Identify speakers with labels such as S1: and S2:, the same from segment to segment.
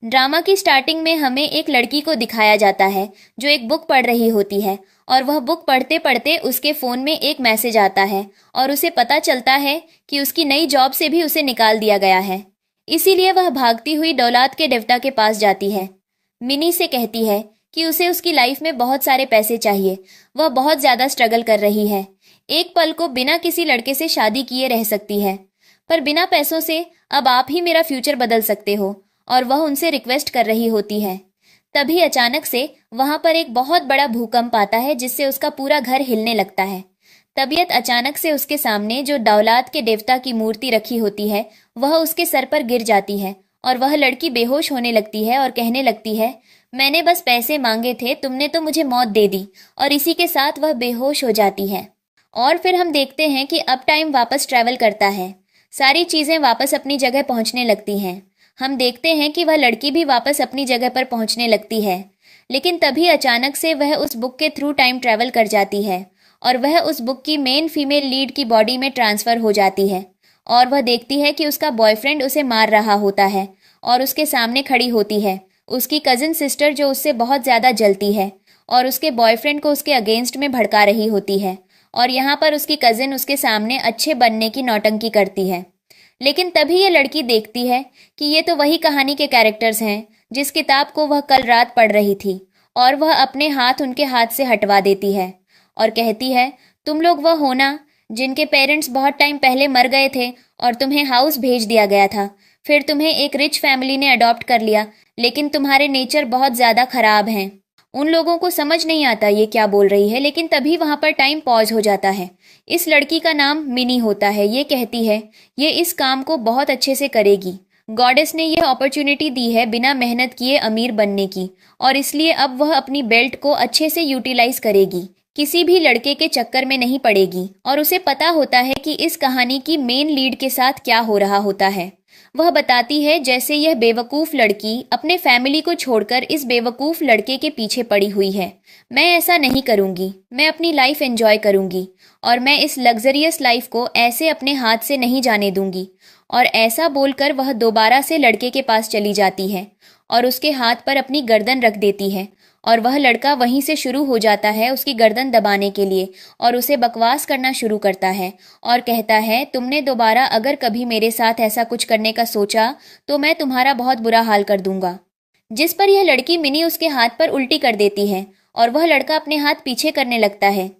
S1: Drama की starting में हमें एक लड़की को दिखाया जाता है जो एक बुक पढ़ रही होती है और वह बुक पढ़ते पढ़ते उसके फ़ोन में एक मैसेज आता है और उसे पता चलता है कि उसकी नई जॉब से भी उसे निकाल दिया गया है। इसीलिए वह भागती हुई दौलत के देवता के पास जाती है। मिनी से कहती है कि उसे उसकी लाइफ में बहुत सारे पैसे चाहिए, वह बहुत ज़्यादा स्ट्रगल कर रही है। एक पल को बिना किसी लड़के से शादी किए रह सकती है, पर बिना पैसों से अब आप ही मेरा फ्यूचर बदल सकते हो, और वह उनसे रिक्वेस्ट कर रही होती है। तभी अचानक से वहां पर एक बहुत बड़ा भूकंप आता है जिससे उसका पूरा घर हिलने लगता है। तबीयत अचानक से उसके सामने जो दौलत के देवता की मूर्ति रखी होती है वह उसके सर पर गिर जाती है और वह लड़की बेहोश होने लगती है और कहने लगती है, मैंने बस पैसे मांगे थे, तुमने तो मुझे मौत दे दी। और इसी के साथ वह बेहोश हो जाती है। और फिर हम देखते हैं कि अब टाइम वापस ट्रैवल करता है, सारी चीजें वापस अपनी जगह पहुंचने लगती हैं। हम देखते हैं कि वह लड़की भी वापस अपनी जगह पर पहुंचने लगती है, लेकिन तभी अचानक से वह उस बुक के थ्रू टाइम ट्रैवल कर जाती है और वह उस बुक की मेन फीमेल लीड की बॉडी में ट्रांसफ़र हो जाती है। और वह देखती है कि उसका बॉयफ्रेंड उसे मार रहा होता है और उसके सामने खड़ी होती है उसकी कज़न सिस्टर जो उससे बहुत ज़्यादा जलती है और उसके बॉयफ्रेंड को उसके अगेंस्ट में भड़का रही होती है। और यहाँ पर उसकी कज़न उसके सामने अच्छे बनने की नौटंकी करती है। लेकिन तभी ये लड़की देखती है कि ये तो वही कहानी के कैरेक्टर्स हैं जिस किताब को वह कल रात पढ़ रही थी, और वह अपने हाथ उनके हाथ से हटवा देती है और कहती है, तुम लोग वह हो ना जिनके पेरेंट्स बहुत टाइम पहले मर गए थे और तुम्हें हाउस भेज दिया गया था। फिर तुम्हें एक रिच फैमिली ने अडॉप्ट कर लिया, लेकिन तुम्हारे नेचर बहुत ज़्यादा खराब हैं। उन लोगों को समझ नहीं आता ये क्या बोल रही है, लेकिन तभी वहाँ पर टाइम पॉज हो जाता है। इस लड़की का नाम मिनी होता है। ये कहती है ये इस काम को बहुत अच्छे से करेगी। गॉडेस ने यह अपॉर्चुनिटी दी है बिना मेहनत किए अमीर बनने की, और इसलिए अब वह अपनी बेल्ट को अच्छे से यूटिलाइज करेगी, किसी भी लड़के के चक्कर में नहीं पड़ेगी। और उसे पता होता है कि इस कहानी की मेन लीड के साथ क्या हो रहा होता है। वह बताती है जैसे यह बेवकूफ़ लड़की अपने फैमिली को छोड़कर इस बेवकूफ़ लड़के के पीछे पड़ी हुई है। मैं ऐसा नहीं करूँगी, मैं अपनी लाइफ एंजॉय करूँगी और मैं इस लग्जरियस लाइफ को ऐसे अपने हाथ से नहीं जाने दूंगी। और ऐसा बोलकर वह दोबारा से लड़के के पास चली जाती है और उसके हाथ पर अपनी गर्दन रख देती है, और वह लड़का वहीं से शुरू हो जाता है उसकी गर्दन दबाने के लिए और उसे बकवास करना शुरू करता है और कहता है, तुमने दोबारा अगर कभी मेरे साथ ऐसा कुछ करने का सोचा तो मैं तुम्हारा बहुत बुरा हाल कर दूंगा। जिस पर यह लड़की मिनी उसके हाथ पर उल्टी कर देती है और वह लड़का अपने हाथ पीछे करने लगता है।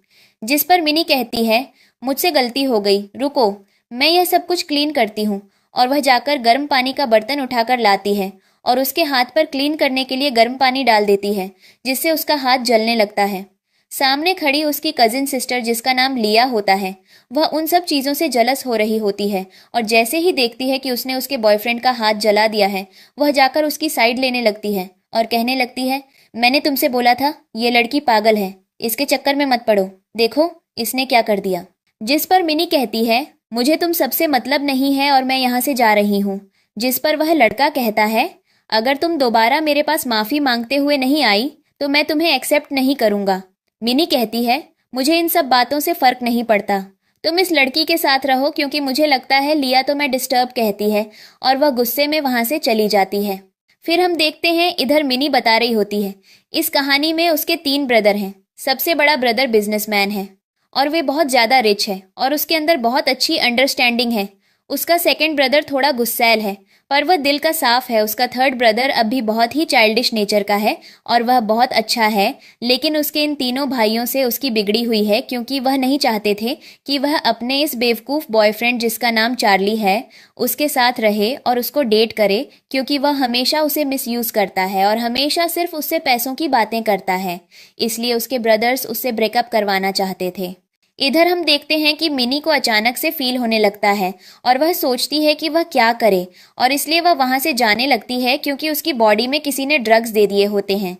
S1: जिस पर मिनी कहती है, मुझसे गलती हो गई, रुको, मैं यह सब कुछ क्लीन करती हूँ। और वह जाकर गर्म पानी का बर्तन उठाकर लाती है और उसके हाथ पर क्लीन करने के लिए गर्म पानी डाल देती है, जिससे उसका हाथ जलने लगता है। सामने खड़ी उसकी कजिन सिस्टर जिसका नाम लिया होता है, वह उन सब चीज़ों से जलस हो रही होती है और जैसे ही देखती है कि उसने उसके बॉयफ्रेंड का हाथ जला दिया है, वह जाकर उसकी साइड लेने लगती है और कहने लगती है, मैंने तुमसे बोला था ये लड़की पागल है, इसके चक्कर में मत पड़ो, देखो इसने क्या कर दिया। जिस पर मिनी कहती है, मुझे तुम सबसे मतलब नहीं है और मैं यहाँ से जा रही हूँ। जिस पर वह लड़का कहता है, अगर तुम दोबारा मेरे पास माफ़ी मांगते हुए नहीं आई तो मैं तुम्हें एक्सेप्ट नहीं करूँगा। मिनी कहती है, मुझे इन सब बातों से फ़र्क नहीं पड़ता, तुम इस लड़की के साथ रहो क्योंकि मुझे लगता है लिया तो मैं डिस्टर्ब कहती है और वह गुस्से में वहाँ से चली जाती है। फिर हम देखते हैं इधर मिनी बता रही होती है, इस कहानी में उसके 3 ब्रदर हैं। सबसे बड़ा ब्रदर बिजनेसमैन है और वे बहुत ज़्यादा रिच है और उसके अंदर बहुत अच्छी अंडरस्टैंडिंग है। उसका सेकंड ब्रदर थोड़ा गुस्सैल है पर वह दिल का साफ है। उसका थर्ड ब्रदर अभी बहुत ही चाइल्डिश नेचर का है और वह बहुत अच्छा है, लेकिन उसके इन तीनों भाइयों से उसकी बिगड़ी हुई है क्योंकि वह नहीं चाहते थे कि वह अपने इस बेवकूफ़ बॉयफ्रेंड जिसका नाम चार्ली है उसके साथ रहे और उसको डेट करे, क्योंकि वह हमेशा उसे मिसयूज़ करता है और हमेशा सिर्फ उससे पैसों की बातें करता है। इसलिए उसके ब्रदर्स उससे ब्रेकअप करवाना चाहते थे। इधर हम देखते हैं कि मिनी को अचानक से फील होने लगता है और वह सोचती है कि वह क्या करे, और इसलिए वह वहाँ से जाने लगती है क्योंकि उसकी बॉडी में किसी ने ड्रग्स दे दिए होते हैं।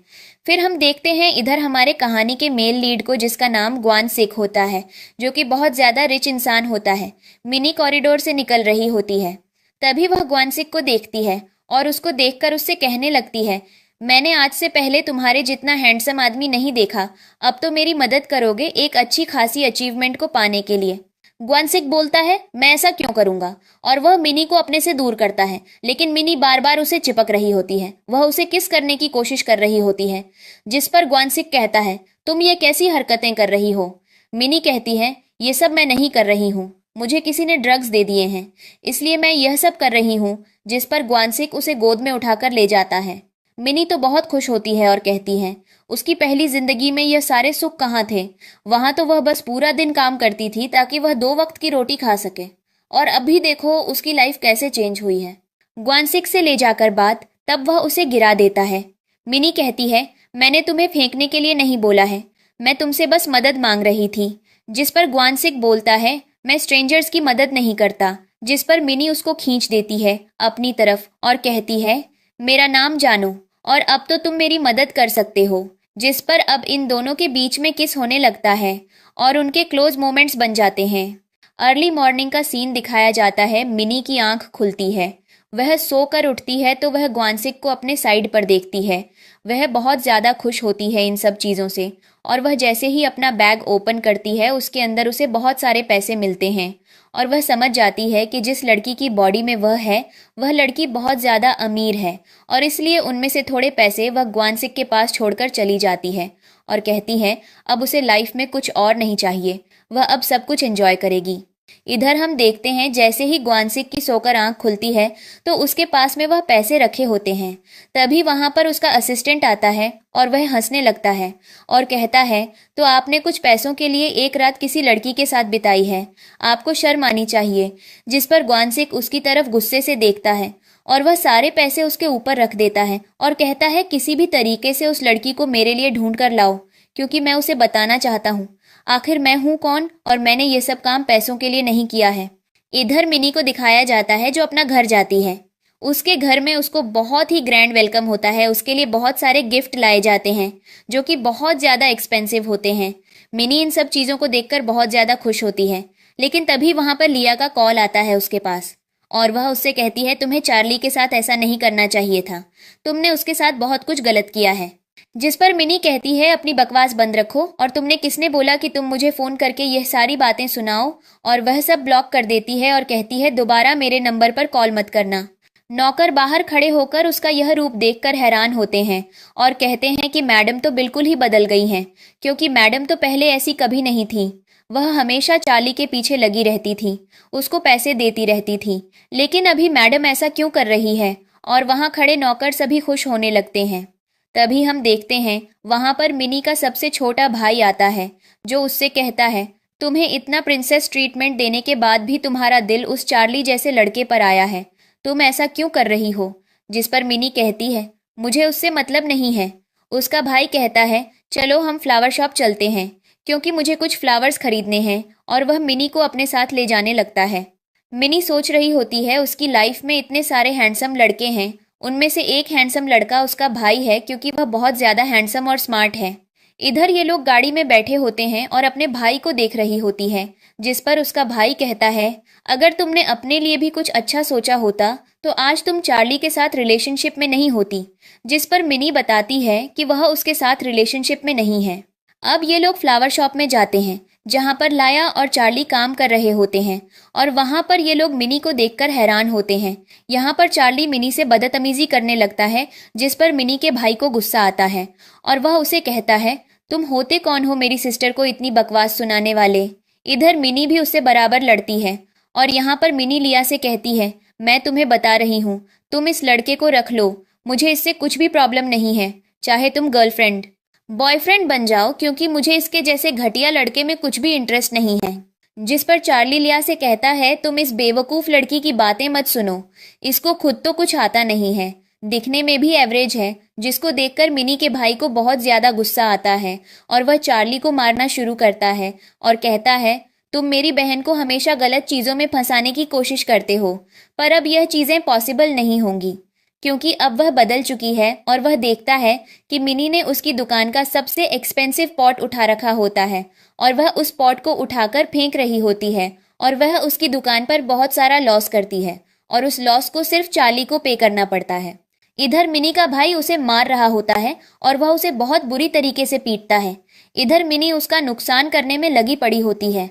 S1: फिर हम देखते हैं इधर हमारे कहानी के मेल लीड को जिसका नाम ग्वान सिक होता है, जो कि बहुत ज़्यादा रिच इंसान होता है। मिनी कॉरिडोर से निकल रही होती है, तभी वह ग्वान सिक को देखती है और उसको देखकर उससे कहने लगती है, मैंने आज से पहले तुम्हारे जितना हैंडसम आदमी नहीं देखा, अब तो मेरी मदद करोगे एक अच्छी खासी अचीवमेंट को पाने के लिए। ग्वानसिक बोलता है, मैं ऐसा क्यों करूंगा, और वह मिनी को अपने से दूर करता है, लेकिन मिनी बार बार उसे चिपक रही होती है। वह उसे किस करने की कोशिश कर रही होती है, जिस पर ग्वानसिक कहता है, तुम ये कैसी हरकतें कर रही हो। मिनी कहती है, ये सब मैं नहीं कर रही हूँ, मुझे किसी ने ड्रग्स दे दिए हैं, इसलिए मैं यह सब कर रही हूँ। जिस पर ग्वानसिक उसे गोद में उठाकर ले जाता है। मिनी तो बहुत खुश होती है और कहती है, उसकी पहली जिंदगी में यह सारे सुख कहाँ थे। वहां तो वह बस पूरा दिन काम करती थी ताकि वह 2 वक्त की रोटी खा सके, और अभी देखो उसकी लाइफ कैसे चेंज हुई है। ग्वानसिक से ले जाकर बात, तब वह उसे गिरा देता है। मिनी कहती है, मैंने तुम्हें फेंकने के लिए नहीं बोला है, मैं तुमसे बस मदद मांग रही थी। जिस पर ग्वानसिक बोलता है, मैं स्ट्रेंजर्स की मदद नहीं करता। जिस पर मिनी उसको खींच देती है अपनी तरफ और कहती है, मेरा नाम जानो और अब तो तुम मेरी मदद कर सकते हो। जिस पर अब इन दोनों के बीच में किस होने लगता है और उनके क्लोज मोमेंट्स बन जाते हैं। अर्ली मॉर्निंग का सीन दिखाया जाता है। मिनी की आंख खुलती है, वह सोकर उठती है तो वह ग्वानसिक को अपने साइड पर देखती है। वह बहुत ज़्यादा खुश होती है इन सब चीज़ों से, और वह जैसे ही अपना बैग ओपन करती है उसके अंदर उसे बहुत सारे पैसे मिलते हैं, और वह समझ जाती है कि जिस लड़की की बॉडी में वह है वह लड़की बहुत ज़्यादा अमीर है, और इसलिए उनमें से थोड़े पैसे वह ग्वानसिक के पास छोड़कर चली जाती है और कहती है अब उसे लाइफ में कुछ और नहीं चाहिए, वह अब सब कुछ एंजॉय करेगी। इधर हम देखते हैं जैसे ही ग्वानसिक की सोकर आंख खुलती है तो उसके पास में वह पैसे रखे होते हैं। तभी वहां पर उसका असिस्टेंट आता है और वह हंसने लगता है और कहता है, तो आपने कुछ पैसों के लिए एक रात किसी लड़की के साथ बिताई है, आपको शर्म आनी चाहिए। जिस पर ग्वानसिक उसकी तरफ गुस्से से देखता है और वह सारे पैसे उसके ऊपर रख देता है और कहता है, किसी भी तरीके से उस लड़की को मेरे लिए ढूंढ कर लाओ, क्योंकि मैं उसे बताना चाहता हूँ आखिर मैं हूँ कौन और मैंने ये सब काम पैसों के लिए नहीं किया है। इधर मिनी को दिखाया जाता है जो अपना घर जाती है। उसके घर में उसको बहुत ही ग्रैंड वेलकम होता है, उसके लिए बहुत सारे गिफ्ट लाए जाते हैं जो कि बहुत ज़्यादा एक्सपेंसिव होते हैं। मिनी इन सब चीज़ों को देखकर बहुत ज़्यादा खुश होती है, लेकिन तभी वहाँ पर लिया का कॉल आता है उसके पास और वह उससे कहती है, तुम्हें चार्ली के साथ ऐसा नहीं करना चाहिए था, तुमने उसके साथ बहुत कुछ गलत किया है। जिस पर मिनी कहती है, अपनी बकवास बंद रखो और तुमने किसने बोला कि तुम मुझे फ़ोन करके यह सारी बातें सुनाओ, और वह सब ब्लॉक कर देती है और कहती है, दोबारा मेरे नंबर पर कॉल मत करना। नौकर बाहर खड़े होकर उसका यह रूप देखकर हैरान होते हैं और कहते हैं कि मैडम तो बिल्कुल ही बदल गई हैं, क्योंकि मैडम तो पहले ऐसी कभी नहीं थी। वह हमेशा चार्ली के पीछे लगी रहती थी, उसको पैसे देती रहती थी, लेकिन अभी मैडम ऐसा क्यों कर रही है। और वहाँ खड़े नौकर सभी खुश होने लगते हैं। तभी हम देखते हैं वहां पर मिनी का सबसे छोटा भाई आता है जो उससे कहता है, तुम्हें इतना प्रिंसेस ट्रीटमेंट देने के बाद भी तुम्हारा दिल उस चार्ली जैसे लड़के पर आया है, तुम ऐसा क्यों कर रही हो। जिस पर मिनी कहती है, मुझे उससे मतलब नहीं है। उसका भाई कहता है, चलो हम फ्लावर शॉप चलते हैं, क्योंकि मुझे कुछ फ्लावर्स खरीदने हैं, और वह मिनी को अपने साथ ले जाने लगता है। मिनी सोच रही होती है उसकी लाइफ में इतने सारे हैंडसम लड़के हैं, उनमें से एक हैंडसम लड़का उसका भाई है, क्योंकि वह बहुत ज़्यादा हैंडसम और स्मार्ट है। इधर ये लोग गाड़ी में बैठे होते हैं और अपने भाई को देख रही होती है। जिस पर उसका भाई कहता है, अगर तुमने अपने लिए भी कुछ अच्छा सोचा होता तो आज तुम चार्ली के साथ रिलेशनशिप में नहीं होती। जिस पर मिनी बताती है कि वह उसके साथ रिलेशनशिप में नहीं है। अब ये लोग फ्लावर शॉप में जाते हैं जहां पर लाया और चार्ली काम कर रहे होते हैं, और वहां पर ये लोग मिनी को देखकर हैरान होते हैं। यहाँ पर चार्ली मिनी से बदतमीजी करने लगता है, जिस पर मिनी के भाई को गुस्सा आता है और वह उसे कहता है, तुम होते कौन हो मेरी सिस्टर को इतनी बकवास सुनाने वाले। इधर मिनी भी उससे बराबर लड़ती है और यहाँ पर मिनी लिया से कहती है, मैं तुम्हें बता रही हूँ, तुम इस लड़के को रख लो, मुझे इससे कुछ भी प्रॉब्लम नहीं है, चाहे तुम गर्लफ्रेंड बॉयफ्रेंड बन जाओ, क्योंकि मुझे इसके जैसे घटिया लड़के में कुछ भी इंटरेस्ट नहीं है। जिस पर चार्ली लिया से कहता है, तुम इस बेवकूफ़ लड़की की बातें मत सुनो, इसको खुद तो कुछ आता नहीं है, दिखने में भी एवरेज है। जिसको देखकर मिनी के भाई को बहुत ज़्यादा गुस्सा आता है और वह चार्ली को मारना शुरू करता है और कहता है, तुम मेरी बहन को हमेशा गलत चीज़ों में फंसाने की कोशिश करते हो, पर अब यह चीज़ें पॉसिबल नहीं होंगी, क्योंकि अब वह बदल चुकी है और वह देखता है कि मिनी ने उसकी दुकान का सबसे एक्सपेंसिव पॉट उठा रखा होता है और वह उस पॉट को उठाकर फेंक रही होती है, और वह उसकी दुकान पर बहुत सारा लॉस करती है और उस लॉस को सिर्फ चार्ली को पे करना पड़ता है। इधर मिनी का भाई उसे मार रहा होता है और वह उसे बहुत बुरी तरीके से पीटता है। इधर मिनी उसका नुकसान करने में लगी पड़ी होती है।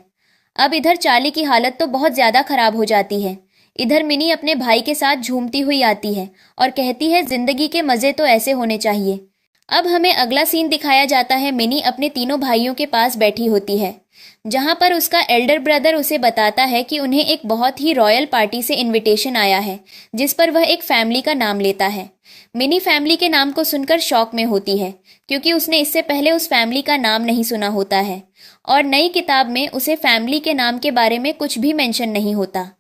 S1: अब इधर चार्ली की हालत तो बहुत ज्यादा खराब हो जाती है। इधर मिनी अपने भाई के साथ झूमती हुई आती है और कहती है जिंदगी के मजे तो ऐसे होने चाहिए। अब हमें अगला सीन दिखाया जाता है। मिनी अपने तीनों भाइयों के पास बैठी होती है, जहां पर उसका एल्डर ब्रदर उसे बताता है कि उन्हें एक बहुत ही रॉयल पार्टी से इनविटेशन आया है, जिस पर वह एक फैमिली का नाम लेता है। मिनी फैमिली के नाम को सुनकर शॉक में होती है, क्योंकि उसने इससे पहले उस फैमिली का नाम नहीं सुना होता है और नई किताब में उसे फैमिली के नाम के बारे में कुछ भी मेंशन नहीं होता।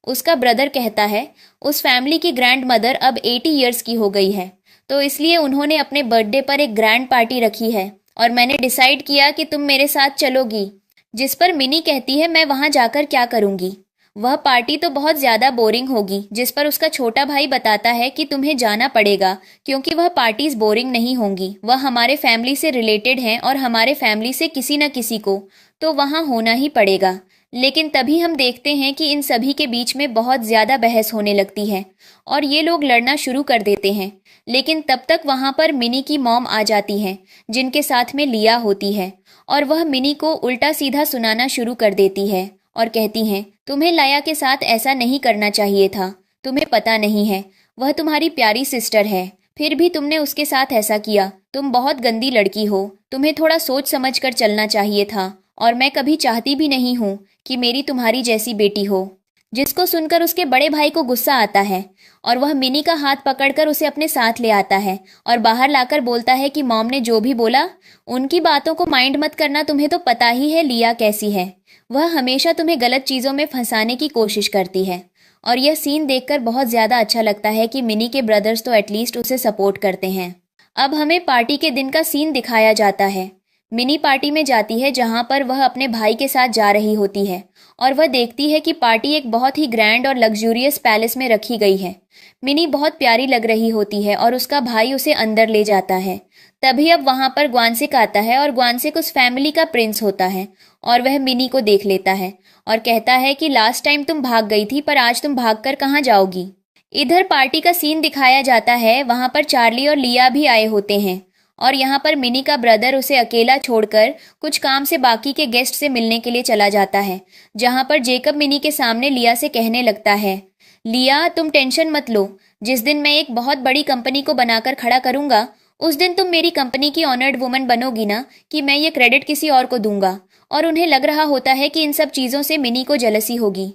S1: उसका ब्रदर कहता है उस फैमिली की ग्रैंड मदर अब 80 ईयर्स की हो गई है, तो इसलिए उन्होंने अपने बर्थडे पर एक ग्रैंड पार्टी रखी है और मैंने डिसाइड किया कि तुम मेरे साथ चलोगी। जिस पर मिनी कहती है मैं वहां जाकर क्या करूंगी, वह पार्टी तो बहुत ज्यादा बोरिंग होगी। जिस पर उसका छोटा भाई बताता है कि तुम्हें जाना पड़ेगा, क्योंकि वह पार्टीज बोरिंग नहीं होंगी, वह हमारे फैमिली से रिलेटेड हैं और हमारे फैमिली से किसी न किसी को तो वहां होना ही पड़ेगा। लेकिन तभी हम देखते हैं कि इन सभी के बीच में बहुत ज्यादा बहस होने लगती है और ये लोग लड़ना शुरू कर देते हैं। लेकिन तब तक वहां पर मिनी की मॉम आ जाती हैं, जिनके साथ में लिया होती है, और वह मिनी को उल्टा सीधा सुनाना शुरू कर देती है और कहती हैं तुम्हें लाया के साथ ऐसा नहीं करना चाहिए था, तुम्हें पता नहीं है वह तुम्हारी प्यारी सिस्टर है, फिर भी तुमने उसके साथ ऐसा किया, तुम बहुत गंदी लड़की हो, तुम्हें थोड़ा सोच समझ कर चलना चाहिए था और मैं कभी चाहती भी नहीं हूँ कि मेरी तुम्हारी जैसी बेटी हो। जिसको सुनकर उसके बड़े भाई को गुस्सा आता है और वह मिनी का हाथ पकड़कर उसे अपने साथ ले आता है और बाहर लाकर बोलता है कि मॉम ने जो भी बोला उनकी बातों को माइंड मत करना, तुम्हें तो पता ही है लिया कैसी है, वह हमेशा तुम्हें गलत चीजों में फंसाने की कोशिश करती है। और यह सीन देखकर बहुत ज्यादा अच्छा लगता है कि मिनी के ब्रदर्स तो एटलीस्ट उसे सपोर्ट करते हैं। अब हमें पार्टी के दिन का सीन दिखाया जाता है। मिनी पार्टी में जाती है, जहां पर वह अपने भाई के साथ जा रही होती है और वह देखती है कि पार्टी एक बहुत ही ग्रैंड और लग्जूरियस पैलेस में रखी गई है। मिनी बहुत प्यारी लग रही होती है और उसका भाई उसे अंदर ले जाता है। तभी अब वहां पर ग्वानसिक आता है और ग्वानसिक उस फैमिली का प्रिंस होता है और वह मिनी को देख लेता है और कहता है कि लास्ट टाइम तुम भाग गई थी, पर आज तुम भागकर कहाँ जाओगी। इधर पार्टी का सीन दिखाया जाता है। वहां पर चार्ली और लिया भी आए होते हैं और यहाँ पर मिनी का ब्रदर उसे अकेला छोड़कर कुछ काम से बाकी के गेस्ट से मिलने के लिए चला जाता है, जहाँ पर जेकब मिनी के सामने लिया से कहने लगता है लिया तुम टेंशन मत लो, जिस दिन मैं एक बहुत बड़ी कंपनी को बनाकर खड़ा करूंगा उस दिन तुम मेरी कंपनी की ऑनर्ड वुमन बनोगी ना, कि मैं ये क्रेडिट किसी और को दूंगा। और उन्हें लग रहा होता है कि इन सब चीजों से मिनी को जेलसी होगी।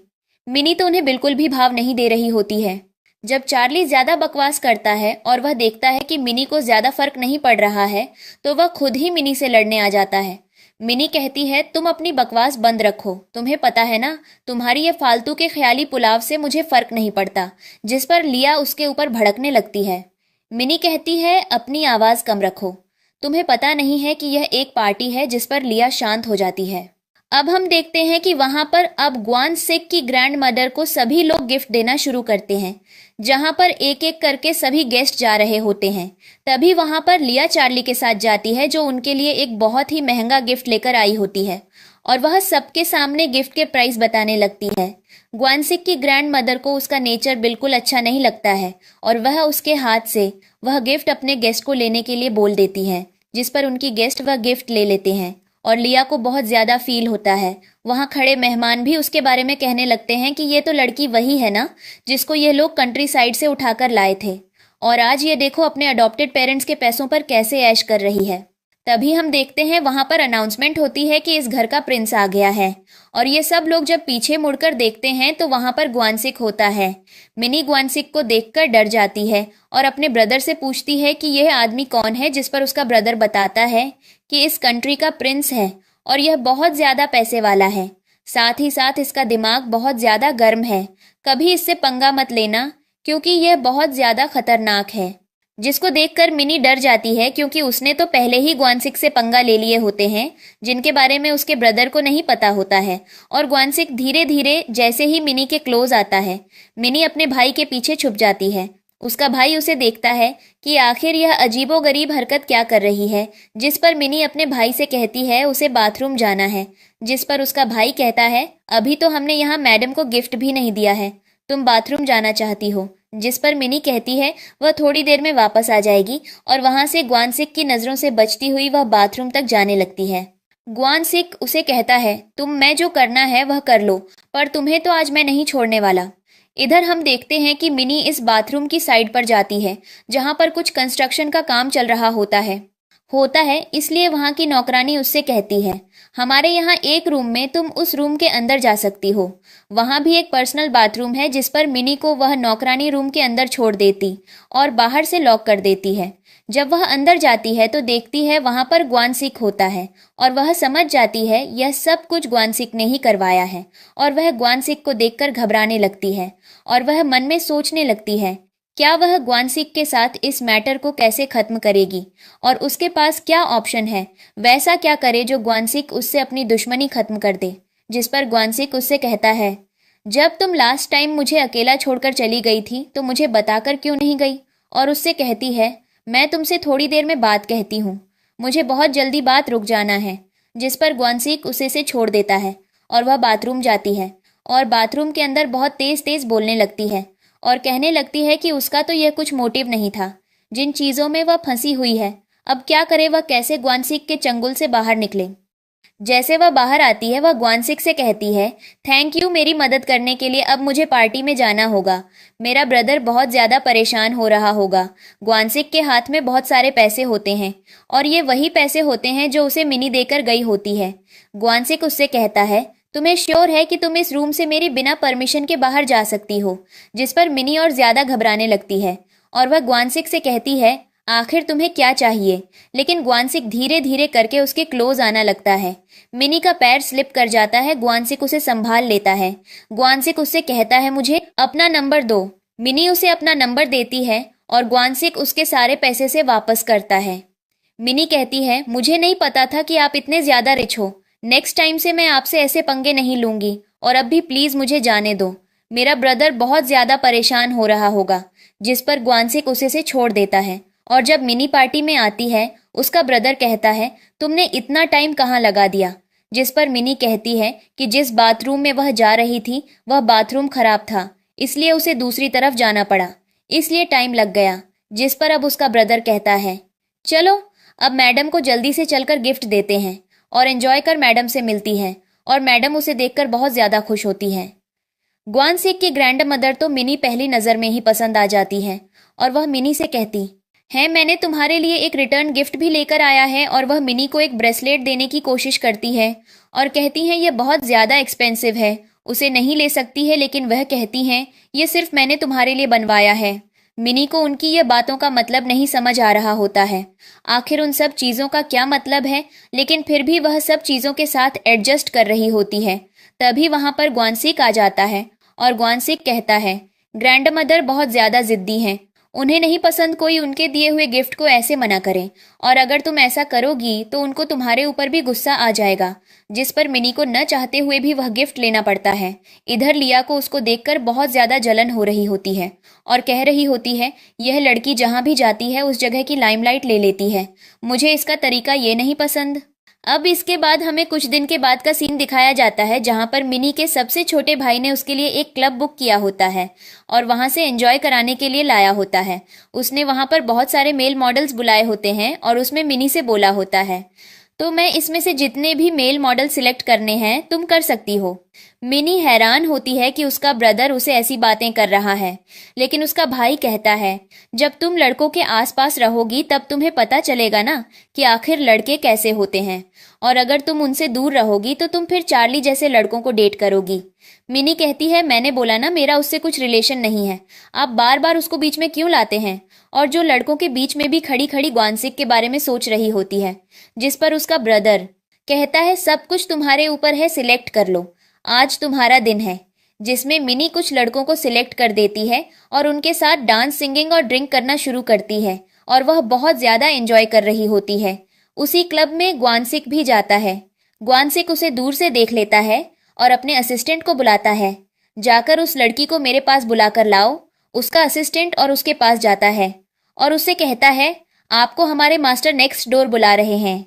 S1: मिनी तो उन्हें बिल्कुल भी भाव नहीं दे रही होती है। जब चार्ली ज्यादा बकवास करता है और वह देखता है कि मिनी को ज्यादा फर्क नहीं पड़ रहा है, तो वह खुद ही मिनी से लड़ने आ जाता है। मिनी कहती है तुम अपनी बकवास बंद रखो, तुम्हें पता है ना तुम्हारी ये फालतू के ख्याली पुलाव से मुझे फर्क नहीं पड़ता। जिस पर लिया उसके ऊपर भड़कने लगती है। मिनी कहती है अपनी आवाज कम रखो, तुम्हें पता नहीं है कि यह एक पार्टी है। जिस पर लिया शांत हो जाती है। अब हम देखते हैं कि वहां पर अब ग्वानसिक की ग्रैंड मदर को सभी लोग गिफ्ट देना शुरू करते हैं, जहां पर एक एक करके सभी गेस्ट जा रहे होते हैं। तभी वहां पर लिया चार्ली के साथ जाती है, जो उनके लिए एक बहुत ही महंगा गिफ्ट लेकर आई होती है और वह सबके सामने गिफ्ट के प्राइस बताने लगती है। ग्वानसिक की ग्रैंड मदर को उसका नेचर बिल्कुल अच्छा नहीं लगता है और वह उसके हाथ से वह गिफ्ट अपने गेस्ट को लेने के लिए बोल देती है, जिस पर उनकी गेस्ट वह गिफ्ट ले लेते हैं और लिया को बहुत ज्यादा फील होता है। वहां खड़े मेहमान भी उसके बारे में कहने लगते हैं कि ये तो लड़की वही है ना जिसको ये लोग कंट्री साइड से उठाकर लाए थे, और आज ये देखो अपने अडॉप्टेड पेरेंट्स के पैसों पर कैसे ऐश कर रही है। तभी हम देखते हैं वहां पर अनाउंसमेंट होती है कि इस घर का प्रिंस आ गया है, और ये सब लोग जब पीछे मुड़कर देखते हैं तो वहां पर ग्वानसिक होता है। मिनी ग्वानसिक को देखकर डर जाती है और अपने ब्रदर से पूछती है कि यह आदमी कौन है, जिस पर उसका ब्रदर बताता है कि इस कंट्री का प्रिंस है और यह बहुत ज्यादा पैसे वाला है, साथ ही साथ इसका दिमाग बहुत ज्यादा गर्म है, कभी इससे पंगा मत लेना क्योंकि यह बहुत ज्यादा खतरनाक है। जिसको देखकर मिनी डर जाती है, क्योंकि उसने तो पहले ही ग्वानसिक से पंगा ले लिए होते हैं जिनके बारे में उसके ब्रदर को नहीं पता होता है। और ग्वानसिक धीरे धीरे जैसे ही मिनी के क्लोज आता है, मिनी अपने भाई के पीछे छुप जाती है। उसका भाई उसे देखता है कि आखिर यह अजीबोगरीब हरकत क्या कर रही है, जिस पर मिनी अपने भाई से कहती है उसे बाथरूम जाना है। जिस पर उसका भाई कहता है अभी तो हमने यहाँ मैडम को गिफ्ट भी नहीं दिया है, तुम बाथरूम जाना चाहती हो। जिस पर मिनी कहती है वह थोड़ी देर में वापस आ जाएगी और वहां से ग्वानसिक की नजरों से बचती हुई वह बाथरूम तक जाने लगती है। ग्वानसिक उसे कहता है, मैं जो करना है वह कर लो, पर तुम्हें तो आज मैं नहीं छोड़ने वाला। इधर हम देखते हैं कि मिनी इस बाथरूम की साइड पर जाती है जहां पर कुछ कंस्ट्रक्शन का काम चल रहा होता है। इसलिए वहां की नौकरानी उससे कहती है, हमारे यहाँ एक रूम में तुम उस रूम के अंदर जा सकती हो। वहां भी एक पर्सनल बाथरूम है जिस पर मिनी को वह नौकरानी रूम के अंदर छोड़ देती और बाहर से लॉक कर देती है। जब वह अंदर जाती है तो देखती है वहां पर ग्वानसिक होता है और वह समझ जाती है यह सब कुछ ग्वानसिक ने ही करवाया है और वह ग्वानसिक को देखकर घबराने लगती है और वह मन में सोचने लगती है क्या वह ग्वानसिक के साथ इस मैटर को कैसे खत्म करेगी और उसके पास क्या ऑप्शन है, वैसा क्या करे जो ग्वानसिक उससे अपनी दुश्मनी खत्म कर दे। जिस पर ग्वानसिक उससे कहता है, जब तुम लास्ट टाइम मुझे अकेला छोड़कर चली गई थी तो मुझे बताकर क्यों नहीं गई। और उससे कहती है, मैं तुमसे थोड़ी देर में बात कहती हूँ, मुझे बहुत जल्दी बात रुक जाना है। जिस पर ग्वानसिक उसे से छोड़ देता है और वह बाथरूम जाती है और बाथरूम के अंदर बहुत तेज तेज बोलने लगती है और कहने लगती है कि उसका तो यह कुछ मोटिव नहीं था, जिन चीजों में वह फंसी हुई है अब क्या करे, वह कैसे ग्वानसिक के चंगुल से बाहर निकले। जैसे वह बाहर आती है वह ग्वानसिक से कहती है, थैंक यू मेरी मदद करने के लिए, अब मुझे पार्टी में जाना होगा, मेरा ब्रदर बहुत ज्यादा परेशान हो रहा होगा। ग्वानसिक के हाथ में बहुत सारे पैसे होते हैं और ये वही पैसे होते हैं जो उसे मिनी देकर गई होती है। ग्वानसिक उससे कहता है, तुम्हें श्योर है कि तुम इस रूम से मेरी बिना परमिशन के बाहर जा सकती हो। जिस पर मिनी और ज्यादा घबराने लगती है और वह ग्वानसिक से कहती है, आखिर तुम्हें क्या चाहिए। लेकिन ग्वानसिक धीरे धीरे करके उसके क्लोज आना लगता है। मिनी का पैर स्लिप कर जाता है, ग्वानसिक उसे संभाल लेता है। ग्वानसिक उससे कहता है, मुझे अपना नंबर दो। मिनी उसे अपना नंबर देती है और ग्वानसिक उसके सारे पैसे से वापस करता है। मिनी कहती है, मुझे नहीं पता था कि आप इतने ज्यादा रिच हो, नेक्स्ट टाइम से मैं आपसे ऐसे पंगे नहीं लूंगी और अब भी प्लीज मुझे जाने दो, मेरा ब्रदर बहुत ज्यादा परेशान हो रहा होगा। जिस पर ग्वानसिक उसे से छोड़ देता है और जब मिनी पार्टी में आती है उसका ब्रदर कहता है, तुमने इतना टाइम कहाँ लगा दिया। जिस पर मिनी कहती है कि जिस बाथरूम में वह जा रही थी वह बाथरूम खराब था, इसलिए उसे दूसरी तरफ जाना पड़ा, इसलिए टाइम लग गया। जिस पर अब उसका ब्रदर कहता है, चलो अब मैडम को जल्दी से चलकर गिफ्ट देते हैं, और एंजॉय कर मैडम से मिलती है और मैडम उसे देखकर बहुत ज्यादा खुश होती है। ग्वानसिक की ग्रैंड मदर तो मिनी पहली नजर में ही पसंद आ जाती है और वह मिनी से कहती है, मैंने तुम्हारे लिए एक रिटर्न गिफ्ट भी लेकर आया है। और वह मिनी को एक ब्रेसलेट देने की कोशिश करती है और कहती है यह बहुत ज्यादा एक्सपेंसिव है, उसे नहीं ले सकती है, लेकिन वह कहती हैं ये सिर्फ मैंने तुम्हारे लिए बनवाया है। मिनी को उनकी यह बातों का मतलब नहीं समझ आ रहा होता है, आखिर उन सब चीजों का क्या मतलब है, लेकिन फिर भी वह सब चीजों के साथ एडजस्ट कर रही होती है। तभी वहां पर ग्वानसिक आ जाता है और ग्वानसिक कहता है, ग्रैंड मदर बहुत ज्यादा जिद्दी हैं, उन्हें नहीं पसंद कोई उनके दिए हुए गिफ्ट को ऐसे मना करे, और अगर तुम ऐसा करोगी तो उनको तुम्हारे ऊपर भी गुस्सा आ जाएगा। जिस पर मिनी को न चाहते हुए भी वह गिफ्ट लेना पड़ता है। इधर लिया को उसको देखकर बहुत ज्यादा जलन हो रही होती है और कह रही होती है, यह लड़की जहां भी जाती है उस जगह की लाइमलाइट ले लेती है, मुझे इसका तरीका ये नहीं पसंद। अब इसके बाद हमें कुछ दिन के बाद का सीन दिखाया जाता है जहां पर मिनी के सबसे छोटे भाई ने उसके लिए एक क्लब बुक किया होता है और वहां से एंजॉय कराने के लिए लाया होता है। उसने वहां पर बहुत सारे मेल मॉडल्स बुलाए होते हैं और उसमें मिनी से बोला होता है, तो मैं इसमें से जितने भी मेल मॉडल सिलेक्ट करने हैं तुम कर सकती हो। मिनी हैरान होती है कि उसका ब्रदर उसे ऐसी बातें कर रहा है, लेकिन उसका भाई कहता है, जब तुम लड़कों के आसपास रहोगी तब तुम्हें पता चलेगा ना कि आखिर लड़के कैसे होते हैं, और अगर तुम उनसे दूर रहोगी तो तुम फिर चार्ली जैसे लड़कों को डेट करोगी। मिनी कहती है, मैंने बोला ना मेरा उससे कुछ रिलेशन नहीं है, आप बार बार उसको बीच में क्यों लाते हैं। और जो लड़कों के बीच में भी खड़ी खड़ी ग्वानसिक के बारे में सोच रही होती है। जिस पर उसका ब्रदर कहता है, सब कुछ तुम्हारे ऊपर है, सिलेक्ट कर लो, आज तुम्हारा दिन है। जिसमें मिनी कुछ लड़कों को सिलेक्ट कर देती है और उनके साथ डांस, सिंगिंग और ड्रिंक करना शुरू करती है और वह बहुत ज्यादा एंजॉय कर रही होती है। उसी क्लब में ग्वानसिक भी जाता है। ग्वानसिक उसे दूर से देख लेता है और अपने असिस्टेंट को बुलाता है, जाकर उस लड़की को मेरे पास बुलाकर लाओ। उसका असिस्टेंट और उसके पास जाता है और उससे कहता है, आपको हमारे मास्टर नेक्स्ट डोर बुला रहे हैं।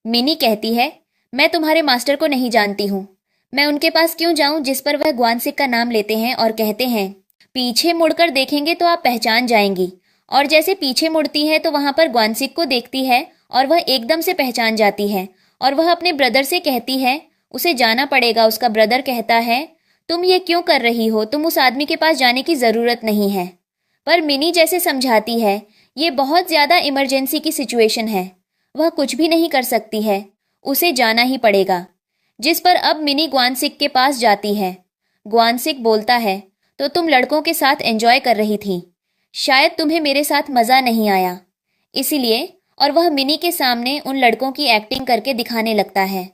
S1: मिनी कहती है, मैं तुम्हारे मास्टर को नहीं जानती हूँ, मैं उनके पास क्यों जाऊं। जिस पर वह ग्वानसिक का नाम लेते हैं और कहते हैं, पीछे मुड़कर देखेंगे तो आप पहचान जाएंगी। और जैसे पीछे मुड़ती है तो वहां पर ग्वानसिक को देखती है और वह एकदम से पहचान जाती है और वह अपने ब्रदर से कहती है उसे जाना पड़ेगा। उसका ब्रदर कहता है तुम ये क्यों कर रही हो, तुम उस आदमी के पास जाने की ज़रूरत नहीं है। पर मिनी जैसे समझाती है ये बहुत ज़्यादा इमरजेंसी की सिचुएशन है, वह कुछ भी नहीं कर सकती है, उसे जाना ही पड़ेगा। जिस पर अब मिनी ग्वानसिक के पास जाती है। ग्वानसिक बोलता है तो तुम लड़कों के साथ एंजॉय कर रही थी, शायद तुम्हें मेरे साथ मज़ा नहीं आया इसीलिए। और वह मिनी के सामने उन लड़कों की एक्टिंग करके दिखाने लगता है।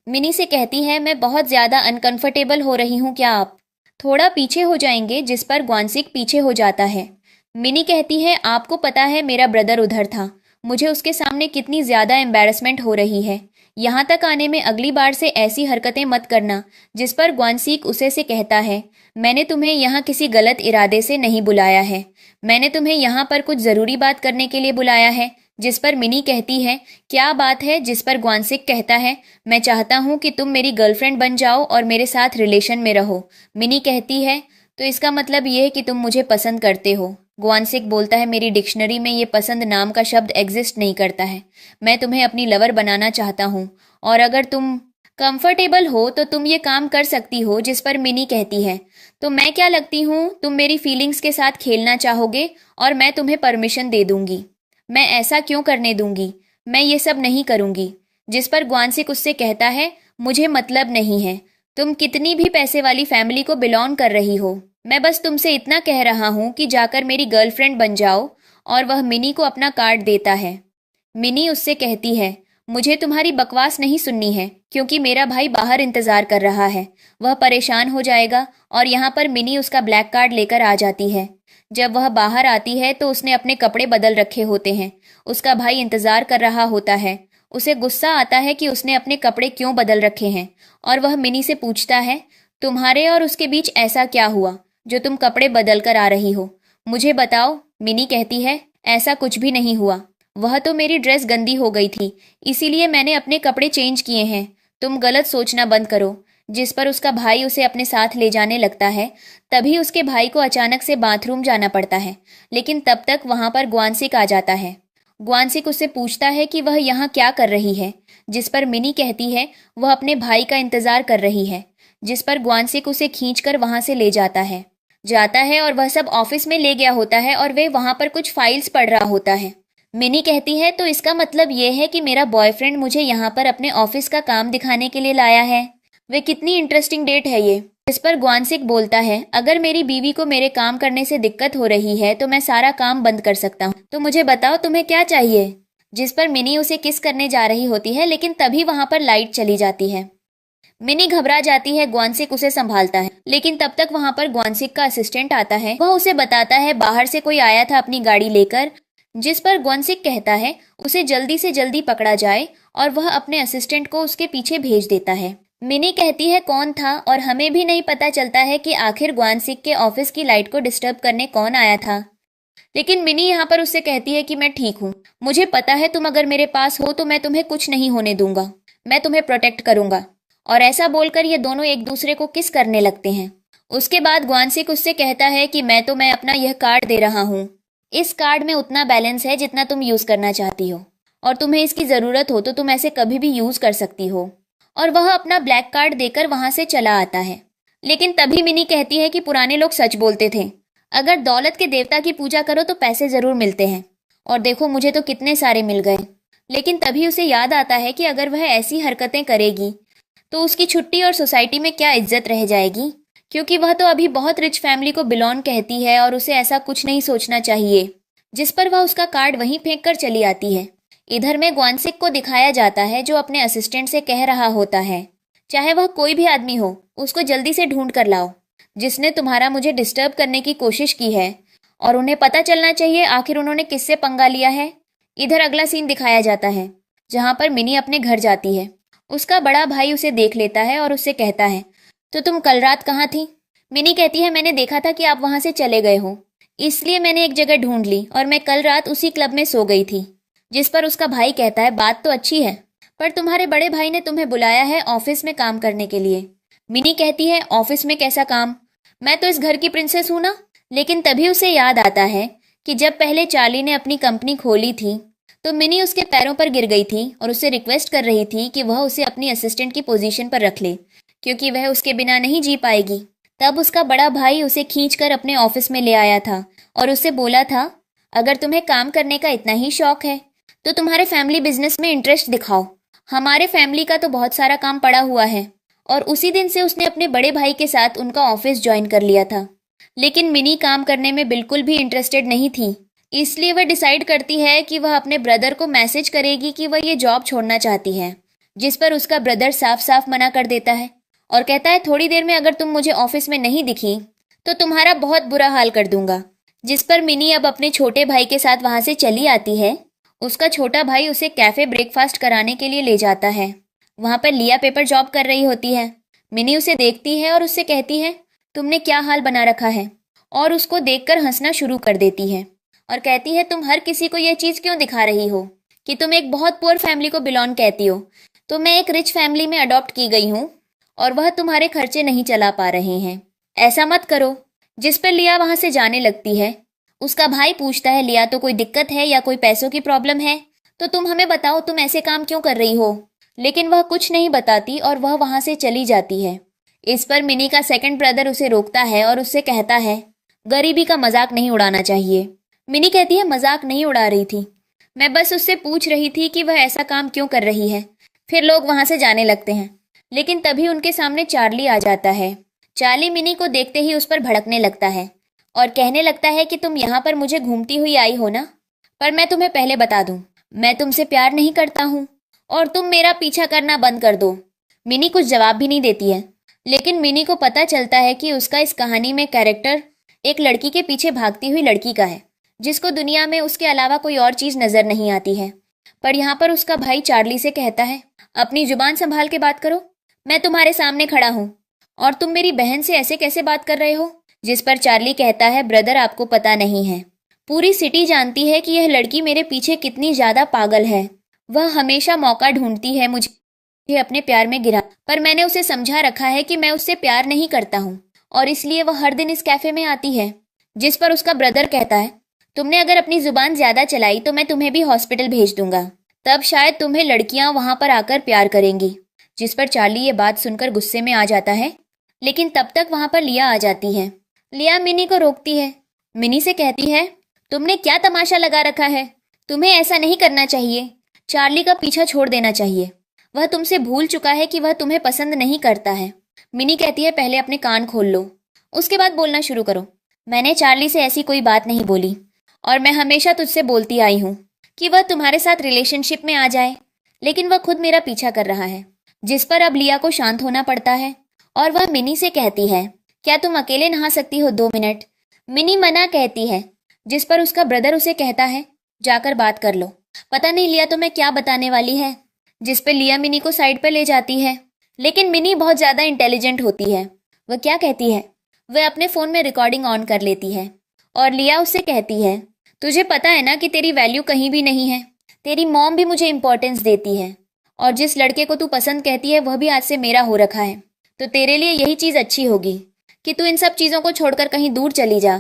S1: मिनी से कहती है मैं बहुत ज़्यादा अनकंफर्टेबल हो रही हूँ, क्या आप थोड़ा पीछे हो जाएंगे। जिस पर ग्वानसिक पीछे हो जाता है। मिनी कहती है आपको पता है मेरा ब्रदर उधर था, मुझे उसके सामने कितनी ज़्यादा एम्बैरसमेंट हो रही है, यहाँ तक आने में अगली बार से ऐसी हरकतें मत करना। जिस पर ग्वानसिक उसे से कहता है मैंने तुम्हें यहाँ किसी गलत इरादे से नहीं बुलाया है, मैंने तुम्हें यहाँ पर कुछ ज़रूरी बात करने के लिए बुलाया है। जिस पर मिनी कहती है क्या बात है। जिस पर ग्वानसिक कहता है मैं चाहता हूँ कि तुम मेरी गर्लफ्रेंड बन जाओ और मेरे साथ रिलेशन में रहो। मिनी कहती है तो इसका मतलब ये है कि तुम मुझे पसंद करते हो। ग्वानसिक बोलता है मेरी डिक्शनरी में ये पसंद नाम का शब्द एग्जिस्ट नहीं करता है, मैं तुम्हें अपनी लवर बनाना चाहता हूँ और अगर तुम कंफर्टेबल हो तो तुम ये काम कर सकती हो। जिस पर मिनी कहती है तो मैं क्या लगती हूँ, तुम मेरी फीलिंग्स के साथ खेलना चाहोगे और मैं तुम्हें परमिशन दे दूंगी। मैं ऐसा क्यों करने दूंगी, मैं ये सब नहीं करूंगी। जिस पर ग्वानसिक उससे कहता है मुझे मतलब नहीं है तुम कितनी भी पैसे वाली फैमिली को बिलोंग कर रही हो, मैं बस तुमसे इतना कह रहा हूँ कि जाकर मेरी गर्लफ्रेंड बन जाओ। और वह मिनी को अपना कार्ड देता है। मिनी उससे कहती है मुझे तुम्हारी बकवास नहीं सुननी है क्योंकि मेरा भाई बाहर इंतजार कर रहा है, वह परेशान हो जाएगा। और यहाँ पर मिनी उसका ब्लैक कार्ड लेकर आ जाती है। जब वह बाहर आती है तो उसने अपने कपड़े बदल रखे होते हैं, उसका भाई इंतजार कर रहा होता है। उसे गुस्सा आता है कि उसने अपने कपड़े क्यों बदल रखे हैं और वह मिनी से पूछता है तुम्हारे और उसके बीच ऐसा क्या हुआ जो तुम कपड़े बदल कर आ रही हो, मुझे बताओ। मिनी कहती है ऐसा कुछ भी नहीं हुआ, वह तो मेरी ड्रेस गंदी हो गई थी इसीलिए मैंने अपने कपड़े चेंज किए हैं, तुम गलत सोचना बंद करो। जिस पर उसका भाई उसे अपने साथ ले जाने लगता है। तभी उसके भाई को अचानक से बाथरूम जाना पड़ता है, लेकिन तब तक वहां पर ग्वानसिक आ जाता है। ग्वानसिक उससे पूछता है कि वह यहाँ क्या कर रही है। जिस पर मिनी कहती है वह अपने भाई का इंतजार कर रही है। जिस पर ग्वानसिक उसे खींचकर वहां से ले जाता है और वह सब ऑफिस में ले गया होता है और वे वहां पर कुछ फाइल्स पढ़ रहा होता है। मिनी कहती है तो इसका मतलब ये है कि मेरा बॉयफ्रेंड मुझे यहाँ पर अपने ऑफिस का काम दिखाने के लिए लाया है, वे कितनी इंटरेस्टिंग डेट है ये। इस पर ग्वानसिक बोलता है अगर मेरी बीवी को मेरे काम करने से दिक्कत हो रही है तो मैं सारा काम बंद कर सकता हूँ, तो मुझे बताओ तुम्हें क्या चाहिए। जिस पर मिनी उसे किस करने जा रही होती है, लेकिन तभी वहां पर लाइट चली जाती है। मिनी घबरा जाती है, ग्वानसिक उसे संभालता है, लेकिन तब तक वहां पर ग्वानसिक का असिस्टेंट आता है। वह उसे बताता है बाहर से कोई आया था अपनी गाड़ी लेकर। जिस पर ग्वानसिक कहता है उसे जल्दी से जल्दी पकड़ा जाए और वह अपने असिस्टेंट को उसके पीछे भेज देता है। मिनी कहती है कौन था और हमें भी नहीं पता चलता है कि आखिर ग्वानसिक के ऑफिस की लाइट को डिस्टर्ब करने कौन आया था। लेकिन मिनी यहाँ पर उससे कहती है कि मैं ठीक हूँ, मुझे पता है तुम अगर मेरे पास हो तो मैं तुम्हें कुछ नहीं होने दूंगा, मैं तुम्हें प्रोटेक्ट करूंगा। और ऐसा बोलकर ये दोनों एक दूसरे को किस करने लगते हैं। उसके बाद ग्वानसिक उससे कहता है कि मैं अपना यह कार्ड दे रहा हूँ, इस कार्ड में उतना बैलेंस है जितना तुम यूज करना चाहती हो और तुम्हें इसकी जरूरत हो तो तुम ऐसे कभी भी यूज कर सकती हो। और वह अपना ब्लैक कार्ड देकर वहां से चला आता है। लेकिन तभी मिनी कहती है कि पुराने लोग सच बोलते थे, अगर दौलत के देवता की पूजा करो तो पैसे जरूर मिलते हैं, और देखो मुझे तो कितने सारे मिल गए। लेकिन तभी उसे याद आता है कि अगर वह ऐसी हरकतें करेगी तो उसकी छुट्टी और सोसाइटी में क्या इज्जत रह जाएगी, क्योंकि वह तो अभी बहुत रिच फैमिली को बिलोंग कहती है और उसे ऐसा कुछ नहीं सोचना चाहिए। जिस पर वह उसका कार्ड वहीं फेंक कर चली आती है। इधर में ग्वानसिक को दिखाया जाता है जो अपने असिस्टेंट से कह रहा होता है चाहे वह कोई भी आदमी हो उसको जल्दी से ढूंढ कर लाओ जिसने तुम्हारा मुझे डिस्टर्ब करने की कोशिश की है, और उन्हें पता चलना चाहिए आखिर उन्होंने किससे पंगा लिया है। इधर अगला सीन दिखाया जाता है जहां पर मिनी अपने घर जाती है। उसका बड़ा भाई उसे देख लेता है और उससे कहता है तो तुम कल रात कहाँ थी। मिनी कहती है मैंने देखा था कि आप वहां से चले गए हो, इसलिए मैंने एक जगह ढूंढ ली और मैं कल रात उसी क्लब में सो गई थी। जिस पर उसका भाई कहता है बात तो अच्छी है, पर तुम्हारे बड़े भाई ने तुम्हें बुलाया है ऑफिस में काम करने के लिए। मिनी कहती है ऑफिस में कैसा काम, मैं तो इस घर की प्रिंसेस हूं ना। लेकिन तभी उसे याद आता है कि जब पहले चार्ली ने अपनी कंपनी खोली थी तो मिनी उसके पैरों पर गिर गई थी और उससे रिक्वेस्ट कर रही थी कि वह उसे अपनी असिस्टेंट की पोजीशन पर रख ले, क्योंकि वह उसके बिना नहीं जी पाएगी। तब उसका बड़ा भाई उसे खींचकर अपने ऑफिस में ले आया था और उससे बोला था, अगर तुम्हें काम करने का इतना ही शौक है तो तुम्हारे फैमिली बिजनेस में इंटरेस्ट दिखाओ। हमारे फैमिली का तो बहुत सारा काम पड़ा हुआ है। और उसी दिन से उसने अपने बड़े भाई के साथ उनका ऑफिस ज्वाइन कर लिया था। लेकिन मिनी काम करने में बिल्कुल भी इंटरेस्टेड नहीं थी, इसलिए वह डिसाइड करती है कि वह अपने ब्रदर को मैसेज करेगी कि वह ये जॉब छोड़ना चाहती है, जिस पर उसका ब्रदर साफ साफ मना कर देता है और कहता है, थोड़ी देर में अगर तुम मुझे ऑफिस में नहीं दिखी तो तुम्हारा बहुत बुरा हाल कर दूंगा। जिस पर मिनी अब अपने छोटे भाई के साथ वहां से चली आती है। उसका छोटा भाई उसे कैफे ब्रेकफास्ट कराने के लिए ले जाता है। वहां पर लिया पेपर जॉब कर रही होती है। मिनी उसे देखती है और उससे कहती है, तुमने क्या हाल बना रखा है, और उसको देखकर हंसना शुरू कर देती है और कहती है, तुम हर किसी को यह चीज क्यों दिखा रही हो कि तुम एक बहुत पुअर फैमिली को बिलोंग कहती हो। तो मैं एक रिच फैमिली में अडॉप्ट की गई हूँ और वह तुम्हारे खर्चे नहीं चला पा रहे हैं, ऐसा मत करो। जिस पर लिया वहां से जाने लगती है। उसका भाई पूछता है, लिया तो कोई दिक्कत है या कोई पैसों की प्रॉब्लम है, तो तुम हमें बताओ, तुम ऐसे काम क्यों कर रही हो। लेकिन वह कुछ नहीं बताती और वह वहां से चली जाती है। इस पर मिनी का सेकंड ब्रदर उसे रोकता है और उससे कहता है, गरीबी का मजाक नहीं उड़ाना चाहिए। मिनी कहती है, मजाक नहीं उड़ा रही थी, मैं बस उससे पूछ रही थी कि वह ऐसा काम क्यों कर रही है। फिर लोग वहां से जाने लगते हैं। लेकिन तभी उनके सामने चार्ली आ जाता है। चार्ली मिनी को देखते ही उस पर भड़कने लगता है और कहने लगता है कि तुम यहाँ पर मुझे घूमती हुई आई हो ना, पर मैं तुम्हें पहले बता दूं, मैं तुमसे प्यार नहीं करता हूँ और तुम मेरा पीछा करना बंद कर दो। मिनी कुछ जवाब भी नहीं देती है। लेकिन मिनी को पता चलता है कि उसका इस कहानी में कैरेक्टर एक लड़की के पीछे भागती हुई लड़की का है, जिसको दुनिया में उसके अलावा कोई और चीज नजर नहीं आती है। पर यहाँ पर उसका भाई चार्ली से कहता है, अपनी जुबान संभाल के बात करो, मैं तुम्हारे सामने खड़ा हूँ और तुम मेरी बहन से ऐसे कैसे बात कर रहे हो। जिस पर चार्ली कहता है, ब्रदर आपको पता नहीं है, पूरी सिटी जानती है कि यह लड़की मेरे पीछे कितनी ज्यादा पागल है। वह हमेशा मौका ढूंढती है मुझे अपने प्यार में गिरा, पर मैंने उसे समझा रखा है कि मैं उससे प्यार नहीं करता हूँ और इसलिए वह हर दिन इस कैफे में आती है। जिस पर उसका ब्रदर कहता है, तुमने अगर अपनी जुबान ज्यादा चलाई तो मैं तुम्हें भी हॉस्पिटल भेज दूंगा, तब शायद तुम्हें लड़कियां वहां पर आकर प्यार करेंगी। जिस पर चार्ली ये बात सुनकर गुस्से में आ जाता है। लेकिन तब तक वहां पर लिया आ जाती है। लिया मिनी को रोकती है। मिनी से कहती है, तुमने क्या तमाशा लगा रखा है, तुम्हें ऐसा नहीं करना चाहिए, चार्ली का पीछा छोड़ देना चाहिए, वह तुमसे भूल चुका है कि वह तुम्हें पसंद नहीं करता है। मिनी कहती है, पहले अपने कान खोल लो, उसके बाद बोलना शुरू करो। मैंने चार्ली से ऐसी कोई बात नहीं बोली और मैं हमेशा तुझसे बोलती आई हूँ कि वह तुम्हारे साथ रिलेशनशिप में आ जाए, लेकिन वह खुद मेरा पीछा कर रहा है। जिस पर अब लिया को शांत होना पड़ता है और वह मिनी से कहती है, क्या तुम अकेले नहा सकती हो 2 मिनट। मिनी मना कहती है। जिस पर उसका ब्रदर उसे कहता है, जाकर बात कर लो, पता नहीं लिया तुम्हें क्या बताने वाली है। जिस पे लिया मिनी को साइड पर ले जाती है। लेकिन मिनी बहुत ज्यादा इंटेलिजेंट होती है। वह क्या कहती है, वह अपने फोन में रिकॉर्डिंग ऑन कर लेती है और लिया उससे कहती है, तुझे पता है ना कि तेरी वैल्यू कहीं भी नहीं है, तेरी मॉम भी मुझे इंपॉर्टेंस देती है और जिस लड़के को तू पसंद कहती है वह भी आज से मेरा हो रखा है, तो तेरे लिए यही चीज अच्छी होगी कि तू इन सब चीजों को छोड़कर कहीं दूर चली जा।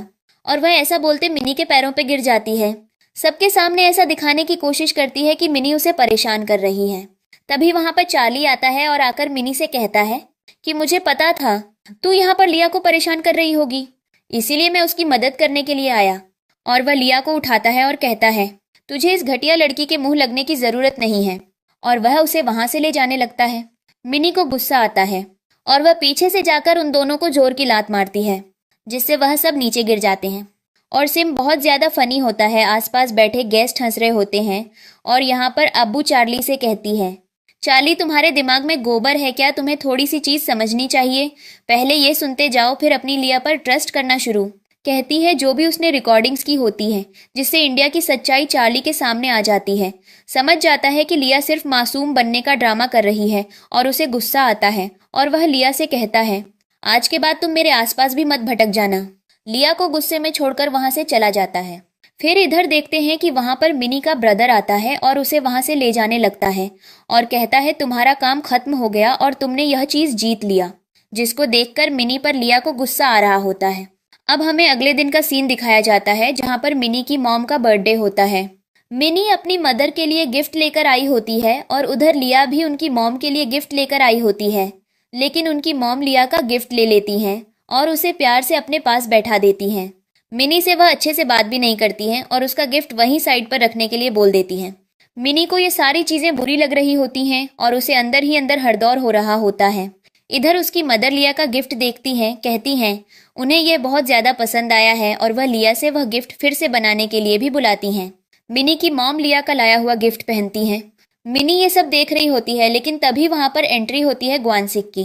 S1: और वह ऐसा बोलते मिनी के पैरों पे गिर जाती है। सबके सामने ऐसा दिखाने की कोशिश करती है कि मिनी उसे परेशान कर रही है। तभी वहां पर चार्ली आता है और आकर मिनी से कहता है कि मुझे पता था तू यहाँ पर लिया को परेशान कर रही होगी, इसीलिए मैं उसकी मदद करने के लिए आया। और वह लिया को उठाता है और कहता है, तुझे इस घटिया लड़की के मुंह लगने की जरूरत नहीं है, और वह उसे वहां से ले जाने लगता है। मिनी को गुस्सा आता है और वह पीछे से जाकर उन दोनों को जोर की लात मारती है, जिससे वह सब नीचे गिर जाते हैं। और सिम बहुत ज्यादा फनी होता है। आसपास बैठे गेस्ट हंस रहे होते हैं और यहाँ पर अब्बू चार्ली से कहती है, चार्ली तुम्हारे दिमाग में गोबर है क्या, तुम्हें थोड़ी सी चीज समझनी चाहिए, पहले ये सुनते जाओ फिर अपनी लिया पर ट्रस्ट करना शुरू। कहती है जो भी उसने रिकॉर्डिंग्स की होती है, जिससे इंडिया की सच्चाई चार्ली के सामने आ जाती है। समझ जाता है कि लिया सिर्फ मासूम बनने का ड्रामा कर रही है और उसे गुस्सा आता है और वह लिया से कहता है, आज के बाद तुम मेरे आसपास भी मत भटक जाना। लिया को गुस्से में छोड़कर वहां से चला जाता है। फिर इधर देखते हैं कि वहां पर मिनी का ब्रदर आता है और उसे वहां से ले जाने लगता है और कहता है, तुम्हारा काम खत्म हो गया और तुमने यह चीज जीत लिया। जिसको देखकर मिनी पर लिया को गुस्सा आ रहा होता है। अब हमें अगले दिन का सीन दिखाया जाता है जहां पर मिनी की मॉम का बर्थडे होता है। मिनी अपनी मदर के लिए गिफ्ट लेकर आई होती है और उधर लिया भी उनकी मॉम के लिए गिफ्ट लेकर आई होती है। लेकिन उनकी मॉम लिया का गिफ्ट ले लेती हैं और उसे प्यार से अपने पास बैठा देती हैं। मिनी से वह अच्छे से बात भी नहीं करती हैं और उसका गिफ्ट वहीं साइड पर रखने के लिए बोल देती हैं। मिनी को ये सारी चीजें बुरी लग रही होती हैं और उसे अंदर ही अंदर हड़दौर हो रहा होता है। इधर उसकी मदर लिया का गिफ्ट देखती हैं, कहती हैं उन्हें यह बहुत ज्यादा पसंद आया है और वह लिया से वह गिफ्ट फिर से बनाने के लिए भी बुलाती हैं। मिनी की मॉम लिया का लाया हुआ गिफ्ट पहनती हैं। मिनी ये सब देख रही होती है, लेकिन तभी वहां पर एंट्री होती है ग्वानसिक की।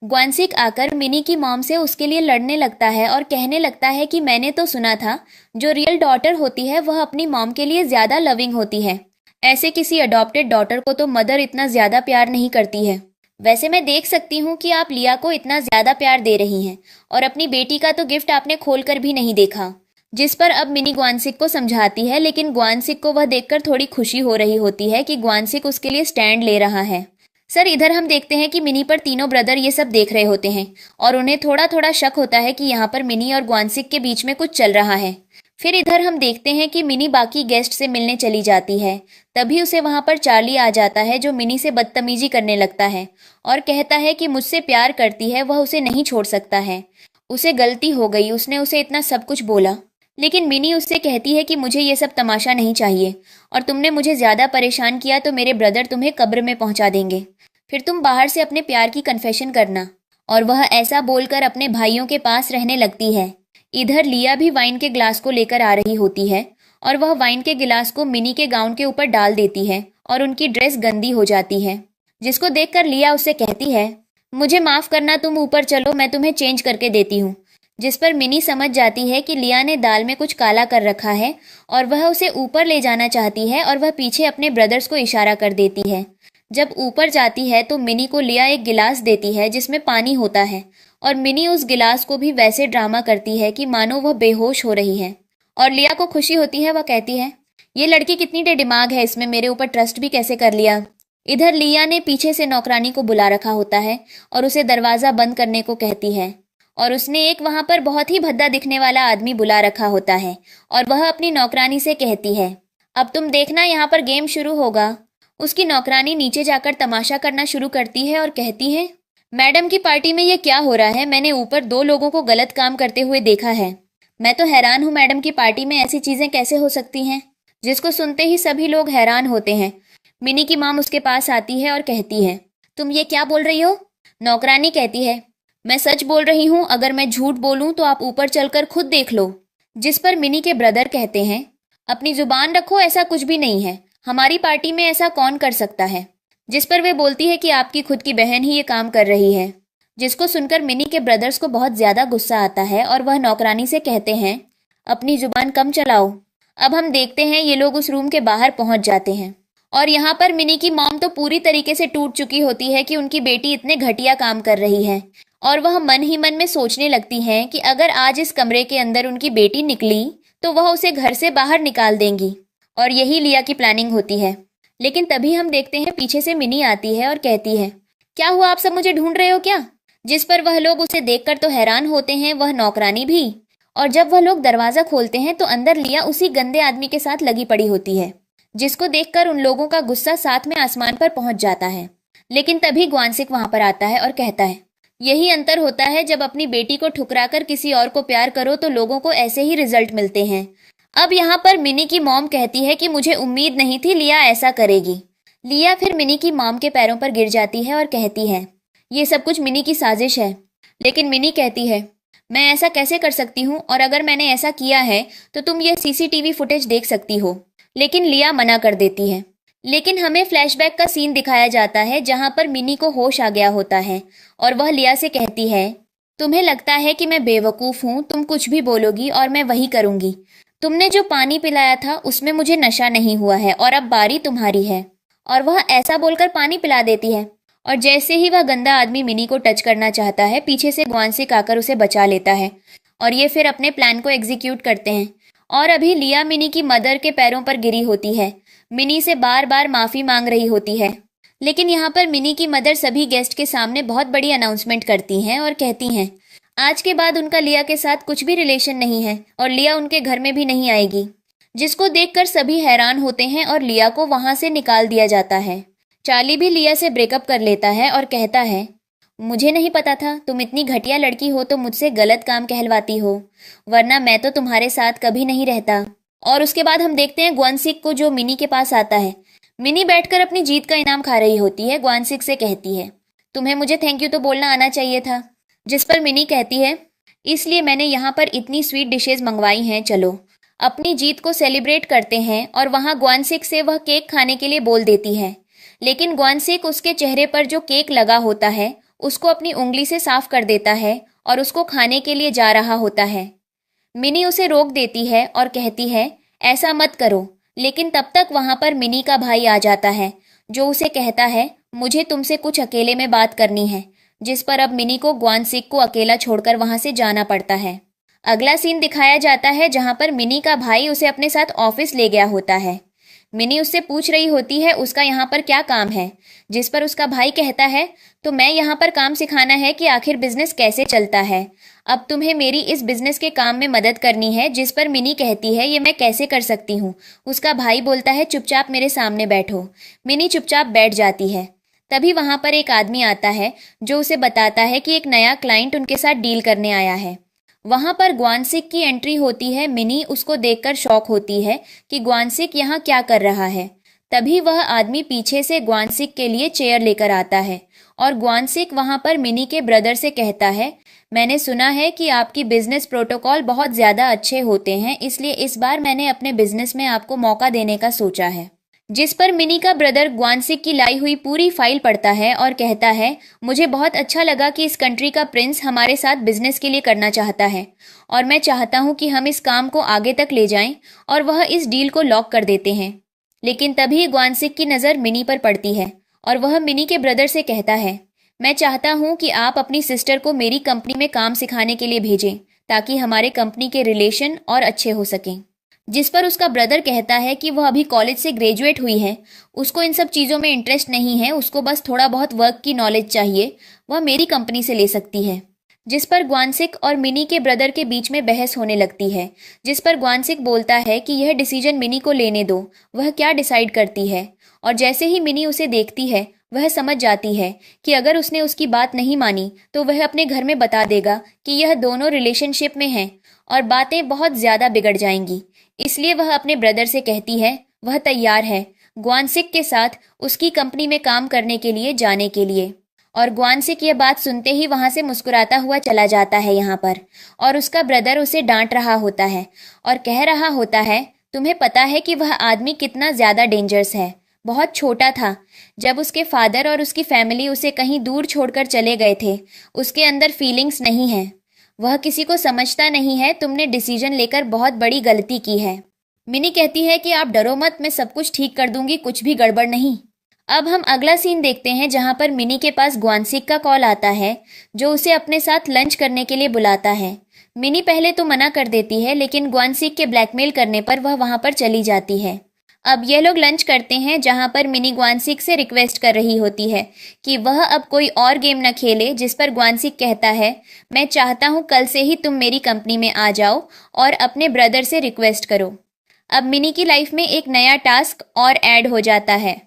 S1: ग्वानसिक आकर मिनी की मॉम से उसके लिए लड़ने लगता है और कहने लगता है कि मैंने तो सुना था जो रियल डॉटर होती है वह अपनी मॉम के लिए ज्यादा लविंग होती है। ऐसे किसी अडॉप्टेड डॉटर को तो मदर इतना ज्यादा प्यार नहीं करती है। वैसे मैं देख सकती हूँ कि आप लिया को इतना ज्यादा प्यार दे रही हैं और अपनी बेटी का तो गिफ्ट आपने खोलकर भी नहीं देखा। जिस पर अब मिनी ग्वानसिक को समझाती है, लेकिन ग्वानसिक को वह देखकर थोड़ी खुशी हो रही होती है कि ग्वानसिक उसके लिए स्टैंड ले रहा है। सर इधर हम देखते हैं कि मिनी पर तीनों ब्रदर ये सब देख रहे होते हैं और उन्हें थोड़ा थोड़ा शक होता है कि यहाँ पर मिनी और ग्वानसिक के बीच में कुछ चल रहा है। फिर इधर हम देखते हैं कि मिनी बाकी गेस्ट से मिलने चली जाती है। तभी उसे वहां पर चार्ली आ जाता है जो मिनी से बदतमीजी करने लगता है और कहता है कि मुझसे प्यार करती है, वह उसे नहीं छोड़ सकता है। उसे गलती हो गई, उसने उसे इतना सब कुछ बोला। लेकिन मिनी उससे कहती है कि मुझे ये सब तमाशा नहीं चाहिए और तुमने मुझे ज्यादा परेशान किया तो मेरे ब्रदर तुम्हें कब्र में पहुंचा देंगे। फिर तुम बाहर से अपने प्यार की कन्फेशन करना। और वह ऐसा बोलकर अपने भाइयों के पास रहने लगती है। इधर लिया भी वाइन के ग्लास को लेकर आ रही होती है और वह वाइन के गिलास को मिनी के गाउन के ऊपर डाल देती है और उनकी ड्रेस गंदी हो जाती है, जिसको देखकर लिया उससे कहती है मुझे माफ करना, तुम ऊपर चलो, मैं तुम्हें चेंज करके देती हूँ। जिस पर मिनी समझ जाती है कि लिया ने दाल में कुछ काला कर रखा है और वह उसे ऊपर ले जाना चाहती है और वह पीछे अपने ब्रदर्स को इशारा कर देती है। जब ऊपर जाती है तो मिनी को लिया एक गिलास देती है जिसमें पानी होता है और मिनी उस गिलास को भी वैसे ड्रामा करती है कि मानो वह बेहोश हो रही है। और लिया को खुशी होती है, वह कहती है ये लड़की कितनी दिमाग है, इसमें मेरे ऊपर ट्रस्ट भी कैसे कर लिया। इधर लिया ने पीछे से नौकरानी को बुला रखा होता है और उसे दरवाजा बंद करने को कहती है और उसने एक वहां पर बहुत ही भद्दा दिखने वाला आदमी बुला रखा होता है और वह अपनी नौकरानी से कहती है अब तुम देखना यहाँ पर गेम शुरू होगा। उसकी नौकरानी नीचे जाकर तमाशा करना शुरू करती है और कहती है मैडम की पार्टी में ये क्या हो रहा है, मैंने ऊपर 2 लोगों को गलत काम करते हुए देखा है। मैं तो हैरान हूँ, मैडम की पार्टी में ऐसी चीजें कैसे हो सकती हैं। जिसको सुनते ही सभी लोग हैरान होते हैं। मिनी की माम उसके पास आती है और कहती है तुम ये क्या बोल रही हो। नौकरानी कहती है मैं सच बोल रही हूँ, अगर मैं झूठ बोलूं तो आप ऊपर चलकर खुद देख लो। जिस पर मिनी के ब्रदर कहते हैं अपनी जुबान रखो, ऐसा कुछ भी नहीं है, हमारी पार्टी में ऐसा कौन कर सकता है। जिस पर वे बोलती है कि आपकी खुद की बहन ही ये काम कर रही है। जिसको सुनकर मिनी के ब्रदर्स को बहुत ज्यादा गुस्सा आता है और वह नौकरानी से कहते हैं अपनी जुबान कम चलाओ। अब हम देखते हैं ये लोग उस रूम के बाहर पहुंच जाते हैं और यहाँ पर मिनी की मॉम तो पूरी तरीके से टूट चुकी होती है कि उनकी बेटी इतने घटिया काम कर रही है और वह मन ही मन में सोचने लगती हैं कि अगर आज इस कमरे के अंदर उनकी बेटी निकली तो वह उसे घर से बाहर निकाल देंगी और यही लिया की प्लानिंग होती है। लेकिन तभी हम देखते हैं पीछे से मिनी आती है और कहती है क्या हुआ, आप सब मुझे ढूंढ रहे हो क्या। जिस पर वह लोग उसे देखकर तो हैरान होते हैं, वह नौकरानी भी। और जब वह लोग दरवाजा खोलते हैं तो अंदर लिया उसी गंदे आदमी के साथ लगी पड़ी होती है, जिसको देखकर उन लोगों का गुस्सा साथ में आसमान पर पहुंच जाता है। लेकिन तभी ग्वानसिक वहां पर आता है और कहता है यही अंतर होता है, जब अपनी बेटी को ठुकराकर किसी और को प्यार करो तो लोगों को ऐसे ही रिजल्ट मिलते हैं। अब यहाँ पर मिनी की मॉम कहती है कि मुझे उम्मीद नहीं थी लिया ऐसा करेगी। लिया फिर मिनी की मॉम के पैरों पर गिर जाती है और कहती है ये सब कुछ मिनी की साजिश है। लेकिन मिनी कहती है मैं ऐसा कैसे कर सकती हूँ, और अगर मैंने ऐसा किया है तो तुम ये सीसीटीवी फुटेज देख सकती हो। लेकिन लिया मना कर देती है। लेकिन हमें फ्लैशबैक का सीन दिखाया जाता है जहां पर मिनी को होश आ गया होता है और वह लिया से कहती है तुम्हें लगता है कि मैं बेवकूफ हूँ, तुम कुछ भी बोलोगी और मैं वही करूंगी। तुमने जो पानी पिलाया था उसमें मुझे नशा नहीं हुआ है और अब बारी तुम्हारी है। और वह ऐसा बोलकर पानी पिला देती है और जैसे ही वह गंदा आदमी मिनी को टच करना चाहता है पीछे से ग्वानसिक आकर उसे बचा लेता है और ये फिर अपने प्लान को एग्जीक्यूट करते हैं। और अभी लिया मिनी की मदर के पैरों पर गिरी होती है, मिनी से बार बार माफी मांग रही होती है। लेकिन यहाँ पर मिनी की मदर सभी गेस्ट के सामने बहुत बड़ी अनाउंसमेंट करती हैं और कहती हैं आज के बाद उनका लिया के साथ कुछ भी रिलेशन नहीं है और लिया उनके घर में भी नहीं आएगी। जिसको देखकर सभी हैरान होते हैं और लिया को वहां से निकाल दिया जाता है। चार्ली भी लिया से ब्रेकअप कर लेता है और कहता है, मुझे नहीं पता था तुम इतनी घटिया लड़की हो तो मुझसे गलत काम कहलवाती हो, वरना मैं तो तुम्हारे साथ कभी नहीं रहता। और उसके बाद हम देखते हैं ग्वानसिक को, जो मिनी के पास आता है। मिनी बैठकर अपनी जीत का इनाम खा रही होती है। ग्वानसिक से कहती है, तुम्हें मुझे थैंक यू तो बोलना आना चाहिए था। जिस पर मिनी कहती है, इसलिए मैंने यहाँ पर इतनी स्वीट डिशेज मंगवाई हैं, चलो अपनी जीत को सेलिब्रेट करते हैं। और वहाँ ग्वानसिक से वह केक खाने के लिए बोल देती है, लेकिन ग्वानसिक उसके चेहरे पर जो केक लगा होता है उसको अपनी उंगली से साफ कर देता है और उसको खाने के लिए जा रहा होता है। मिनी उसे रोक देती है और कहती है, ऐसा मत करो। लेकिन तब तक वहां पर मिनी का भाई आ जाता है, जो उसे कहता है, मुझे तुमसे कुछ अकेले में बात करनी है। जिस पर अब मिनी को ग्वानसिक को अकेला छोड़कर वहां से जाना पड़ता है। अगला सीन दिखाया जाता है जहां पर मिनी का भाई उसे अपने साथ ऑफिस ले गया होता है। मिनी उससे पूछ रही होती है उसका यहाँ पर क्या काम है, जिस पर उसका भाई कहता है, तो मैं यहाँ पर काम सिखाना है कि आखिर बिजनेस कैसे चलता है। अब तुम्हें मेरी इस बिजनेस के काम में मदद करनी है। जिस पर मिनी कहती है, ये मैं कैसे कर सकती हूँ। उसका भाई बोलता है, चुपचाप मेरे सामने बैठो। मिनी चुपचाप बैठ जाती है। तभी वहां पर एक आदमी आता है जो उसे बताता है कि एक नया क्लाइंट उनके साथ डील करने आया है। वहां पर ग्वानसिक की एंट्री होती है। मिनी उसको देखकर शॉक होती है कि ग्वानसिक यहाँ क्या कर रहा है। तभी वह आदमी पीछे से ग्वानसिक के लिए चेयर लेकर आता है और ग्वानसिक वहां पर मिनी के ब्रदर से कहता है, मैंने सुना है कि आपकी बिजनेस प्रोटोकॉल बहुत ज्यादा अच्छे होते हैं, इसलिए इस बार मैंने अपने बिजनेस में आपको मौका देने का सोचा है। जिस पर मिनी का ब्रदर ग्वानसिक की लाई हुई पूरी फाइल पढ़ता है और कहता है, मुझे बहुत अच्छा लगा कि इस कंट्री का प्रिंस हमारे साथ बिजनेस के लिए करना चाहता है और मैं चाहता हूं कि हम इस काम को आगे तक ले जाएं और वह इस डील को लॉक कर देते हैं। लेकिन तभी ग्वानसिक की नज़र मिनी पर पड़ती है और वह मिनी के ब्रदर से कहता है, मैं चाहता हूं कि आप अपनी सिस्टर को मेरी कंपनी में काम सिखाने के लिए भेजें ताकि हमारे कंपनी के रिलेशन और अच्छे हो सकें। जिस पर उसका ब्रदर कहता है कि वह अभी कॉलेज से ग्रेजुएट हुई है, उसको इन सब चीज़ों में इंटरेस्ट नहीं है, उसको बस थोड़ा बहुत वर्क की नॉलेज चाहिए, वह मेरी कंपनी से ले सकती है। जिस पर ग्वानसिक और मिनी के ब्रदर के बीच में बहस होने लगती है। जिस पर ग्वानसिक बोलता है कि यह डिसीजन मिनी को लेने दो, वह क्या डिसाइड करती है। और जैसे ही मिनी उसे देखती है वह समझ जाती है कि अगर उसने उसकी बात नहीं मानी तो वह अपने घर में बता देगा कि यह दोनों रिलेशनशिप में हैं और बातें बहुत ज़्यादा बिगड़ जाएंगी। इसलिए वह अपने ब्रदर से कहती है वह तैयार है ग्वानसिक के साथ उसकी कंपनी में काम करने के लिए जाने के लिए। और ग्वानसिक यह बात सुनते ही वहां से मुस्कुराता हुआ चला जाता है यहाँ पर। और उसका ब्रदर उसे डांट रहा होता है और कह रहा होता है, तुम्हें पता है कि वह आदमी कितना ज़्यादा डेंजरस है। बहुत छोटा था जब उसके फादर और उसकी फैमिली उसे कहीं दूर छोड़कर चले गए थे। उसके अंदर फीलिंग्स नहीं है, वह किसी को समझता नहीं है। तुमने डिसीजन लेकर बहुत बड़ी गलती की है। मिनी कहती है कि आप डरो मत, मैं सब कुछ ठीक कर दूंगी, कुछ भी गड़बड़ नहीं। अब हम अगला सीन देखते हैं जहां पर मिनी के पास ग्वानसिक का कॉल आता है जो उसे अपने साथ लंच करने के लिए बुलाता है। मिनी पहले तो मना कर देती है, लेकिन ग्वानसिक के ब्लैकमेल करने पर वह वहां पर चली जाती है। अब ये लोग लंच करते हैं जहां पर मिनी ग्वानसिक से रिक्वेस्ट कर रही होती है कि वह अब कोई और गेम न खेले। जिस पर ग्वानसिक कहता है, मैं चाहता हूं कल से ही तुम मेरी कंपनी में आ जाओ और अपने ब्रदर से रिक्वेस्ट करो। अब मिनी की लाइफ में एक नया टास्क और ऐड हो जाता है।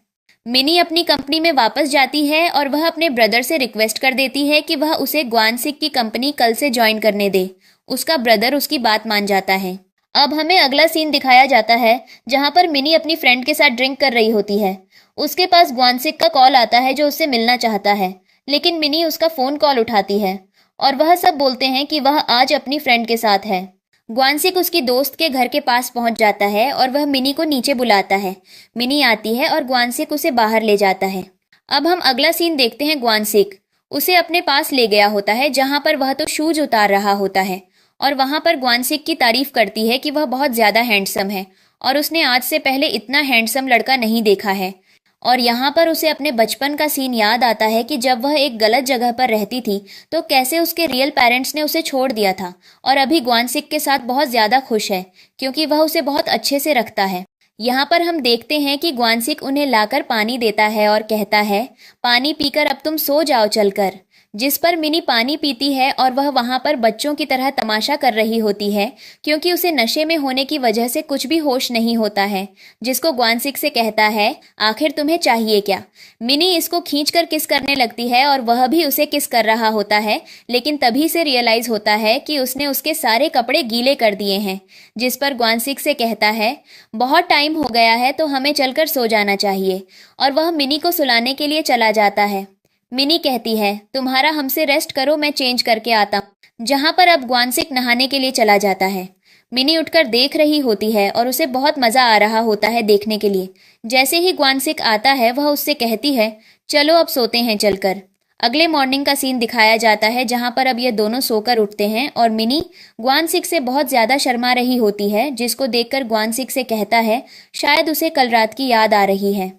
S1: मिनी अपनी कंपनी में वापस जाती है और वह अपने ब्रदर से रिक्वेस्ट कर देती है कि वह उसे ग्वानसिक की कंपनी कल से ज्वाइन करने दे। उसका ब्रदर उसकी बात मान जाता है। अब हमें अगला सीन दिखाया जाता है जहां पर मिनी अपनी फ्रेंड के साथ ड्रिंक कर रही होती है। उसके पास ग्वानसिक का कॉल आता है जो उससे मिलना चाहता है, लेकिन मिनी उसका फ़ोन कॉल उठाती है और वह सब बोलते हैं कि वह आज अपनी फ्रेंड के साथ है। ग्वानसिक उसकी दोस्त के घर के पास पहुंच जाता है और वह मिनी को नीचे बुलाता है। मिनी आती है और ग्वानसिक उसे बाहर ले जाता है। अब हम अगला सीन देखते हैं। ग्वानसिक उसे अपने पास ले गया होता है जहां पर वह तो शूज उतार रहा होता है और वहां पर ग्वानसिक की तारीफ करती है कि वह बहुत ज़्यादा हैंडसम है और उसने आज से पहले इतना हैंडसम लड़का नहीं देखा है। और यहाँ पर उसे अपने बचपन का सीन याद आता है कि जब वह एक गलत जगह पर रहती थी तो कैसे उसके रियल पेरेंट्स ने उसे छोड़ दिया था और अभी ग्वानसिक के साथ बहुत ज़्यादा खुश है क्योंकि वह उसे बहुत अच्छे से रखता है। यहाँ पर हम देखते हैं कि ग्वानसिक उन्हें लाकर पानी देता है और कहता है, पानी पीकर अब तुम सो जाओ चलकर, जिस पर मिनी पानी पीती है और वह वहां पर बच्चों की तरह तमाशा कर रही होती है, क्योंकि उसे नशे में होने की वजह से कुछ भी होश नहीं होता है। जिसको ग्वानसिक से कहता है, आखिर तुम्हें चाहिए क्या। मिनी इसको खींचकर किस करने लगती है और वह भी उसे किस कर रहा होता है, लेकिन तभी से रियलाइज होता है कि उसने उसके सारे कपड़े गीले कर दिए हैं। जिस पर ग्वानसिक से कहता है, बहुत टाइम हो गया है तो हमें चलकर सो जाना चाहिए, और वह मिनी को सुलाने के लिए चला जाता है। मिनी कहती है, तुम्हारा हमसे रेस्ट करो, मैं चेंज करके आता हूँ। जहां पर अब ग्वानसिक नहाने के लिए चला जाता है। मिनी उठकर देख रही होती है और उसे बहुत मजा आ रहा होता है देखने के लिए। जैसे ही ग्वानसिक आता है वह उससे कहती है, चलो अब सोते हैं चलकर। अगले मॉर्निंग का सीन दिखाया जाता है जहां पर अब ये दोनों सोकर उठते हैं और मिनी ग्वानसिक से बहुत ज्यादा शर्मा रही होती है, जिसको देखकर ग्वानसिक से कहता है शायद उसे कल रात की याद आ रही है।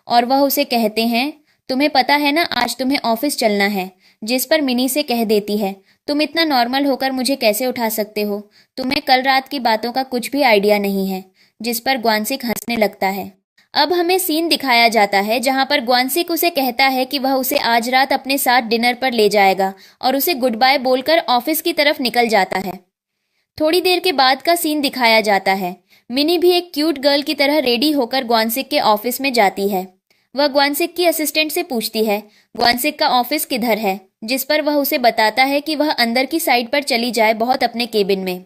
S1: और वह उसे कहते हैं, तुम्हें पता है ना आज तुम्हें ऑफिस चलना है। जिस पर मिनी से कह देती है, तुम इतना नॉर्मल होकर मुझे कैसे उठा सकते हो, तुम्हें कल रात की बातों का कुछ भी आइडिया नहीं है। जिस पर ग्वानसिक हंसने लगता है। अब हमें सीन दिखाया जाता है जहां पर ग्वानसिक उसे कहता है कि वह उसे आज रात अपने साथ डिनर पर ले जाएगा और उसे गुड बाय बोलकर ऑफिस की तरफ निकल जाता है। थोड़ी देर के बाद का सीन दिखाया जाता है। मिनी भी एक क्यूट गर्ल की तरह रेडी होकर ग्वानसिक के ऑफिस में जाती है। वह ग्वानसिक की असिस्टेंट से पूछती है, ग्वानसिक का ऑफिस किधर है। जिस पर वह उसे बताता है कि वह अंदर की साइड पर चली जाए, बहुत अपने केबिन में।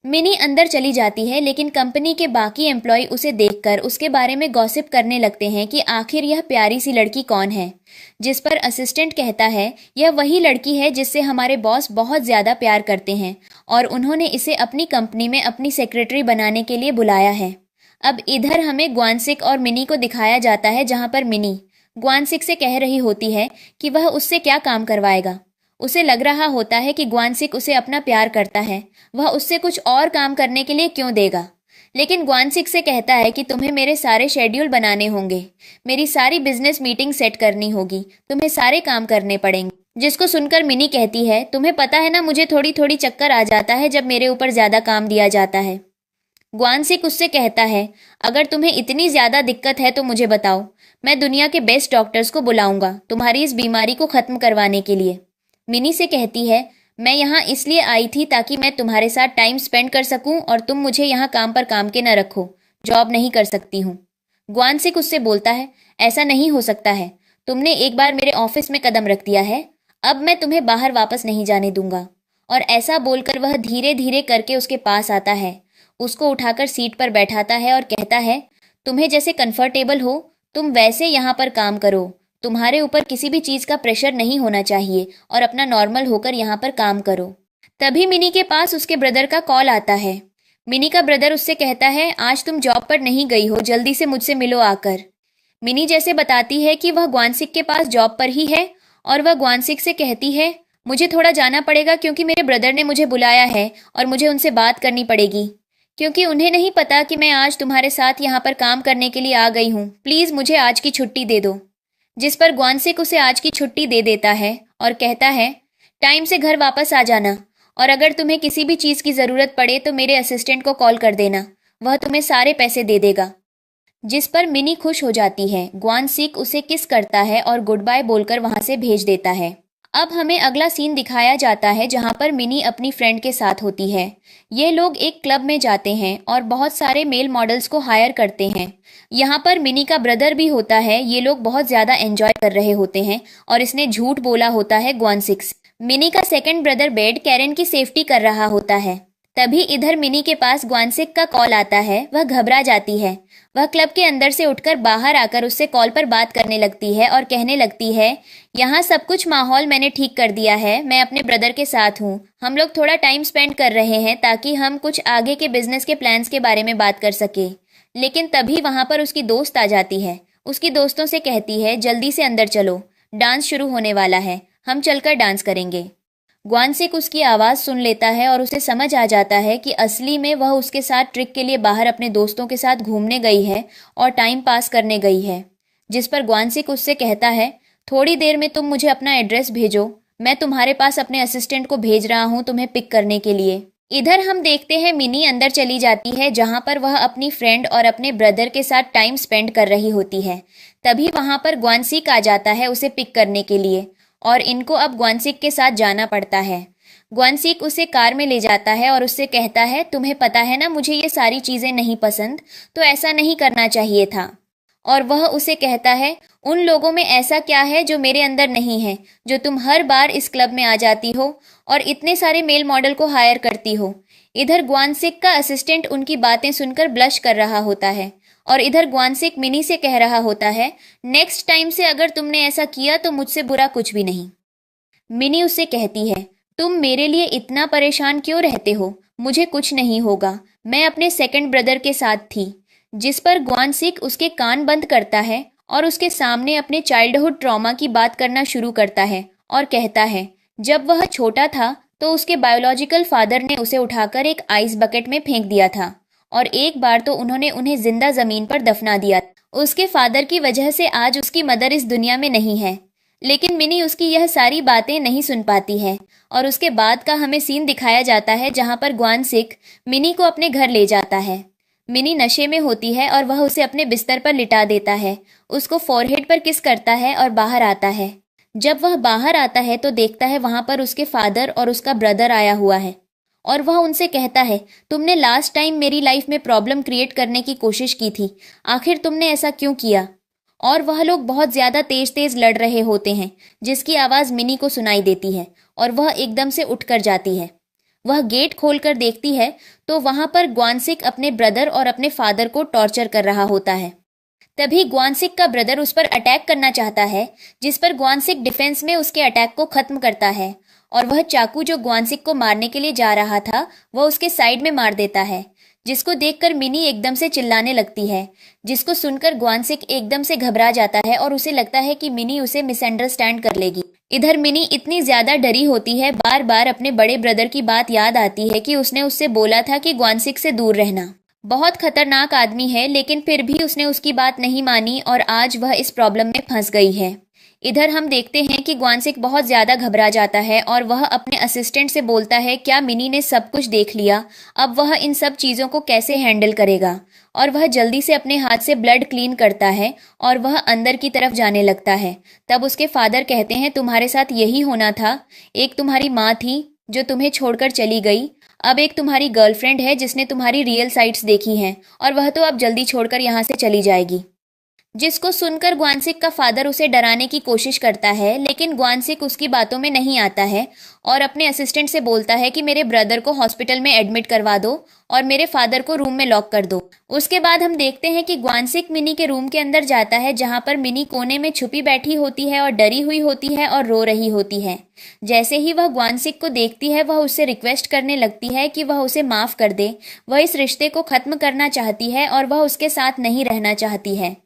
S1: मिनी अंदर चली जाती है, लेकिन कंपनी के बाकी एम्प्लॉय उसे देखकर उसके बारे में गॉसिप करने लगते हैं कि आखिर यह प्यारी सी लड़की कौन है। जिस पर असिस्टेंट कहता है, यह वही लड़की है जिससे हमारे बॉस बहुत ज्यादा प्यार करते हैं और उन्होंने इसे अपनी कंपनी में अपनी सेक्रेटरी बनाने के लिए बुलाया है। अब इधर हमें ग्वानसिक और मिनी को दिखाया जाता है जहां पर मिनी ग्वानसिक से कह रही होती है कि वह उससे क्या काम करवाएगा। उसे लग रहा होता है कि ग्वानसिक उसे अपना प्यार करता है, वह उससे कुछ और काम करने के लिए क्यों देगा। लेकिन ग्वानसिक से कहता है कि तुम्हें मेरे सारे शेड्यूल बनाने होंगे, मेरी सारी बिजनेस मीटिंग सेट करनी होगी, तुम्हें सारे काम करने पड़ेंगे। जिसको सुनकर मिनी कहती है, तुम्हें पता है ना, मुझे थोड़ी थोड़ी चक्कर आ जाता है जब मेरे ऊपर ज्यादा काम दिया जाता है। ग्वानसिक उससे कहता है, अगर तुम्हें इतनी ज्यादा दिक्कत है तो मुझे बताओ, मैं दुनिया के बेस्ट डॉक्टर्स को बुलाऊंगा तुम्हारी इस बीमारी को खत्म करवाने के लिए। मिनी से कहती है, मैं यहाँ इसलिए आई थी ताकि मैं तुम्हारे साथ टाइम स्पेंड कर सकूं और तुम मुझे यहाँ काम पर काम के न रखो, जॉब नहीं कर सकती हूँ। ग्वानसिक उससे बोलता है, ऐसा नहीं हो सकता है, तुमने एक बार मेरे ऑफिस में कदम रख दिया है, अब मैं तुम्हें बाहर वापस नहीं जाने दूंगा। और ऐसा बोलकर वह धीरे धीरे करके उसके पास आता है, उसको उठाकर सीट पर बैठाता है और कहता है, तुम्हें जैसे कंफर्टेबल हो तुम वैसे यहाँ पर काम करो, तुम्हारे ऊपर किसी भी चीज का प्रेशर नहीं होना चाहिए और अपना नॉर्मल होकर यहाँ पर काम करो। तभी मिनी के पास उसके ब्रदर का कॉल आता है। मिनी का ब्रदर उससे कहता है, आज तुम जॉब पर नहीं गई हो, जल्दी से मुझसे मिलो आकर। मिनी जैसे बताती है कि वह ग्वानसिक के पास जॉब पर ही है और वह ग्वानसिक से कहती है, मुझे थोड़ा जाना पड़ेगा क्योंकि मेरे ब्रदर ने मुझे बुलाया है और मुझे उनसे बात करनी पड़ेगी, क्योंकि उन्हें नहीं पता कि मैं आज तुम्हारे साथ यहाँ पर काम करने के लिए आ गई हूँ, प्लीज मुझे आज की छुट्टी दे दो। जिस पर ग्वानसिक उसे आज की छुट्टी दे देता है और कहता है, टाइम से घर वापस आ जाना और अगर तुम्हें किसी भी चीज की जरूरत पड़े तो मेरे असिस्टेंट को कॉल कर देना, वह तुम्हें सारे पैसे दे देगा। जिस पर मिनी खुश हो जाती है। ग्वानसिक उसे किस करता है और गुड बाय बोलकर वहां से भेज देता है। अब हमें अगला सीन दिखाया जाता है जहां पर मिनी अपनी फ्रेंड के साथ होती है। ये लोग एक क्लब में जाते हैं और बहुत सारे मेल मॉडल्स को हायर करते हैं। यहाँ पर मिनी का ब्रदर भी होता है। ये लोग बहुत ज्यादा एंजॉय कर रहे होते हैं और इसने झूठ बोला होता है ग्वानसिक से। मिनी का सेकंड ब्रदर बेड कैरेन की सेफ्टी कर रहा होता है। तभी इधर मिनी के पास ग्वानसिक का कॉल आता है। वह घबरा जाती है। वह क्लब के अंदर से उठकर बाहर आकर उससे कॉल पर बात करने लगती है और कहने लगती है, यहाँ सब कुछ माहौल मैंने ठीक कर दिया है, मैं अपने ब्रदर के साथ हूँ, हम लोग थोड़ा टाइम स्पेंड कर रहे हैं ताकि हम कुछ आगे के बिजनेस के प्लान्स के बारे में बात कर सके। लेकिन तभी वहां पर उसकी दोस्त आ जाती है। उसकी दोस्तों से कहती है, जल्दी से अंदर चलो, डांस शुरू होने वाला है, हम चलकर डांस करेंगे। ग्वानसिक उसकी आवाज सुन लेता है और उसे समझ आ जाता है कि असली में वह उसके साथ ट्रिक के लिए बाहर अपने दोस्तों के साथ घूमने गई है और टाइम पास करने गई है। जिस पर ग्वानसिक उससे कहता है, थोड़ी देर में तुम मुझे अपना एड्रेस भेजो, मैं तुम्हारे पास अपने असिस्टेंट को भेज रहा हूँ तुम्हें पिक करने के लिए। इधर हम देखते हैं मिनी अंदर चली जाती है जहां पर वह अपनी फ्रेंड और अपने ब्रदर के साथ टाइम स्पेंड कर रही होती है। तभी वहां पर ग्वानसिक आ जाता है उसे पिक करने के लिए और इनको अब ग्वानसिक के साथ जाना पड़ता है। ग्वानसिक उसे कार में ले जाता है और उससे कहता है, तुम्हें पता है ना मुझे ये सारी चीजें नहीं पसंद, तो ऐसा नहीं करना चाहिए था। और वह उसे कहता है, उन लोगों में ऐसा क्या है जो मेरे अंदर नहीं है, जो तुम हर बार इस क्लब में आ जाती हो और इतने सारे मेल मॉडल को हायर करती हो। इधर ग्वानसिक का असिस्टेंट उनकी बातें सुनकर ब्लश कर रहा होता है और इधर ग्वानसिक मिनी से कह रहा होता है, नेक्स्ट टाइम से अगर तुमने ऐसा किया तो मुझसे बुरा कुछ भी नहीं। मिनी उससे कहती है, तुम मेरे लिए इतना परेशान क्यों रहते हो, मुझे कुछ नहीं होगा, मैं अपने सेकंड ब्रदर के साथ थी। जिस पर ग्वानसिक उसके कान बंद करता है और उसके सामने अपने चाइल्डहुड ट्रॉमा की बात करना शुरू करता है और कहता है, जब वह छोटा था तो उसके बायोलॉजिकल फादर ने उसे उठाकर एक आइस बकेट में फेंक दिया था और एक बार तो उन्होंने उन्हें जिंदा जमीन पर दफना दिया। उसके फादर की वजह से आज उसकी मदर इस दुनिया में नहीं है। लेकिन मिनी उसकी यह सारी बातें नहीं सुन पाती है और उसके बाद का हमें सीन दिखाया जाता है जहां पर ग्वानसिक मिनी को अपने घर ले जाता है। मिनी नशे में होती है और वह उसे अपने बिस्तर पर लिटा देता है, उसको फॉरहेड पर किस करता है और बाहर आता है। जब वह बाहर आता है तो देखता है वहां पर उसके फादर और उसका ब्रदर आया हुआ है और वह उनसे कहता है, तुमने लास्ट टाइम मेरी लाइफ में प्रॉब्लम क्रिएट करने की कोशिश की थी, आखिर तुमने ऐसा क्यों किया। और वह लोग बहुत ज्यादा तेज तेज लड़ रहे होते हैं जिसकी आवाज मिनी को सुनाई देती है और वह एकदम से उठकर जाती है। वह गेट खोलकर देखती है तो वहां पर ग्वानसिक अपने ब्रदर और अपने फादर को टॉर्चर कर रहा होता है। तभी ग्वानसिक का ब्रदर उस पर अटैक करना चाहता है, जिस पर ग्वानसिक डिफेंस में उसके अटैक को खत्म करता है और वह चाकू जो ग्वानसिक को मारने के लिए जा रहा था वह उसके साइड में मार देता है, जिसको देखकर मिनी एकदम से चिल्लाने लगती है, जिसको सुनकर ग्वानसिक एकदम से घबरा जाता है और उसे लगता है कि मिनी उसे मिसअंडरस्टैंड कर लेगी। इधर मिनी इतनी ज्यादा डरी होती है, बार बार अपने बड़े ब्रदर की बात याद आती है कि उसने उससे बोला था कि ग्वानसिक से दूर रहना। बहुत खतरनाक आदमी है लेकिन फिर भी उसने उसकी बात नहीं मानी और आज वह इस प्रॉब्लम में फंस गई है। इधर हम देखते हैं कि ग्वानसिक बहुत ज्यादा घबरा जाता है और वह अपने असिस्टेंट से बोलता है, क्या मिनी ने सब कुछ देख लिया, अब वह इन सब चीजों को कैसे हैंडल करेगा। और वह जल्दी से अपने हाथ से ब्लड क्लीन करता है और वह अंदर की तरफ जाने लगता है। तब उसके फादर कहते हैं, तुम्हारे साथ यही होना था, एक तुम्हारी माँ थी जो तुम्हें छोड़कर चली गई, अब एक तुम्हारी गर्लफ्रेंड है जिसने तुम्हारी रियल साइड्स देखी हैं और वह तो अब जल्दी छोड़कर यहाँ से चली जाएगी। जिसको सुनकर ग्वानसिक का फादर उसे डराने की कोशिश करता है लेकिन ग्वानसिक उसकी बातों में नहीं आता है और अपने असिस्टेंट से बोलता है कि मेरे ब्रदर को हॉस्पिटल में एडमिट करवा दो और मेरे फादर को रूम में लॉक कर दो। उसके बाद हम देखते हैं कि ग्वानसिक मिनी के रूम के अंदर जाता है जहां पर मिनी कोने में छुपी बैठी होती है और डरी हुई होती है और रो रही होती है। जैसे ही वह ग्वानसिक को देखती है वह उससे रिक्वेस्ट करने लगती है कि वह उसे माफ कर दे, वह इस रिश्ते को खत्म करना चाहती है और वह उसके साथ नहीं रहना चाहती है।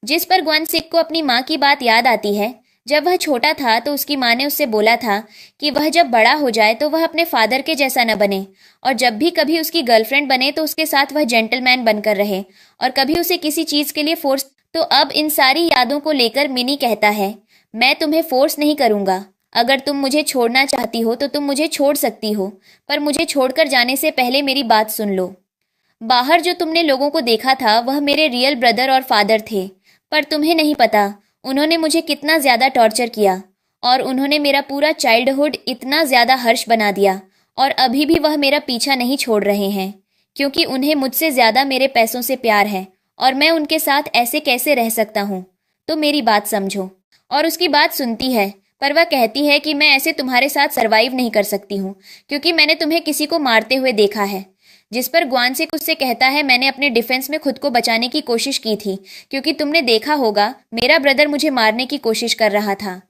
S1: जिस पर ग्वानसिक को अपनी माँ की बात याद आती है। जब वह छोटा था तो उसकी माँ ने उससे बोला था कि वह जब बड़ा हो जाए तो वह अपने फादर के जैसा न बने और जब भी कभी उसकी गर्लफ्रेंड बने तो उसके साथ वह जेंटलमैन बनकर रहे और कभी उसे किसी चीज के लिए फोर्स। तो अब इन सारी यादों को लेकर मिनी कहता है, मैं तुम्हें फोर्स नहीं करूंगा, अगर तुम मुझे छोड़ना चाहती हो तो तुम मुझे छोड़ सकती हो, पर मुझे छोड़कर जाने से पहले मेरी बात सुन लो। बाहर जो तुमने लोगों को देखा था वह मेरे रियल ब्रदर और फादर थे, पर तुम्हें नहीं पता उन्होंने मुझे कितना ज्यादा टॉर्चर किया और उन्होंने मेरा पूरा चाइल्डहुड इतना ज्यादा हर्ष बना दिया और अभी भी वह मेरा पीछा नहीं छोड़ रहे हैं क्योंकि उन्हें मुझसे ज्यादा मेरे पैसों से प्यार है और मैं उनके साथ ऐसे कैसे रह सकता हूँ, तो मेरी बात समझो। और उसकी बात सुनती है पर वह कहती है कि मैं ऐसे तुम्हारे साथ सरवाइव नहीं कर सकती हूँ क्योंकि मैंने तुम्हें किसी को मारते हुए देखा है। जिस पर ग्वानसिक उससे कहता है, मैंने अपने डिफेंस में खुद को बचाने की कोशिश की थी क्योंकि तुमने देखा होगा मेरा ब्रदर मुझे मारने की कोशिश कर रहा था।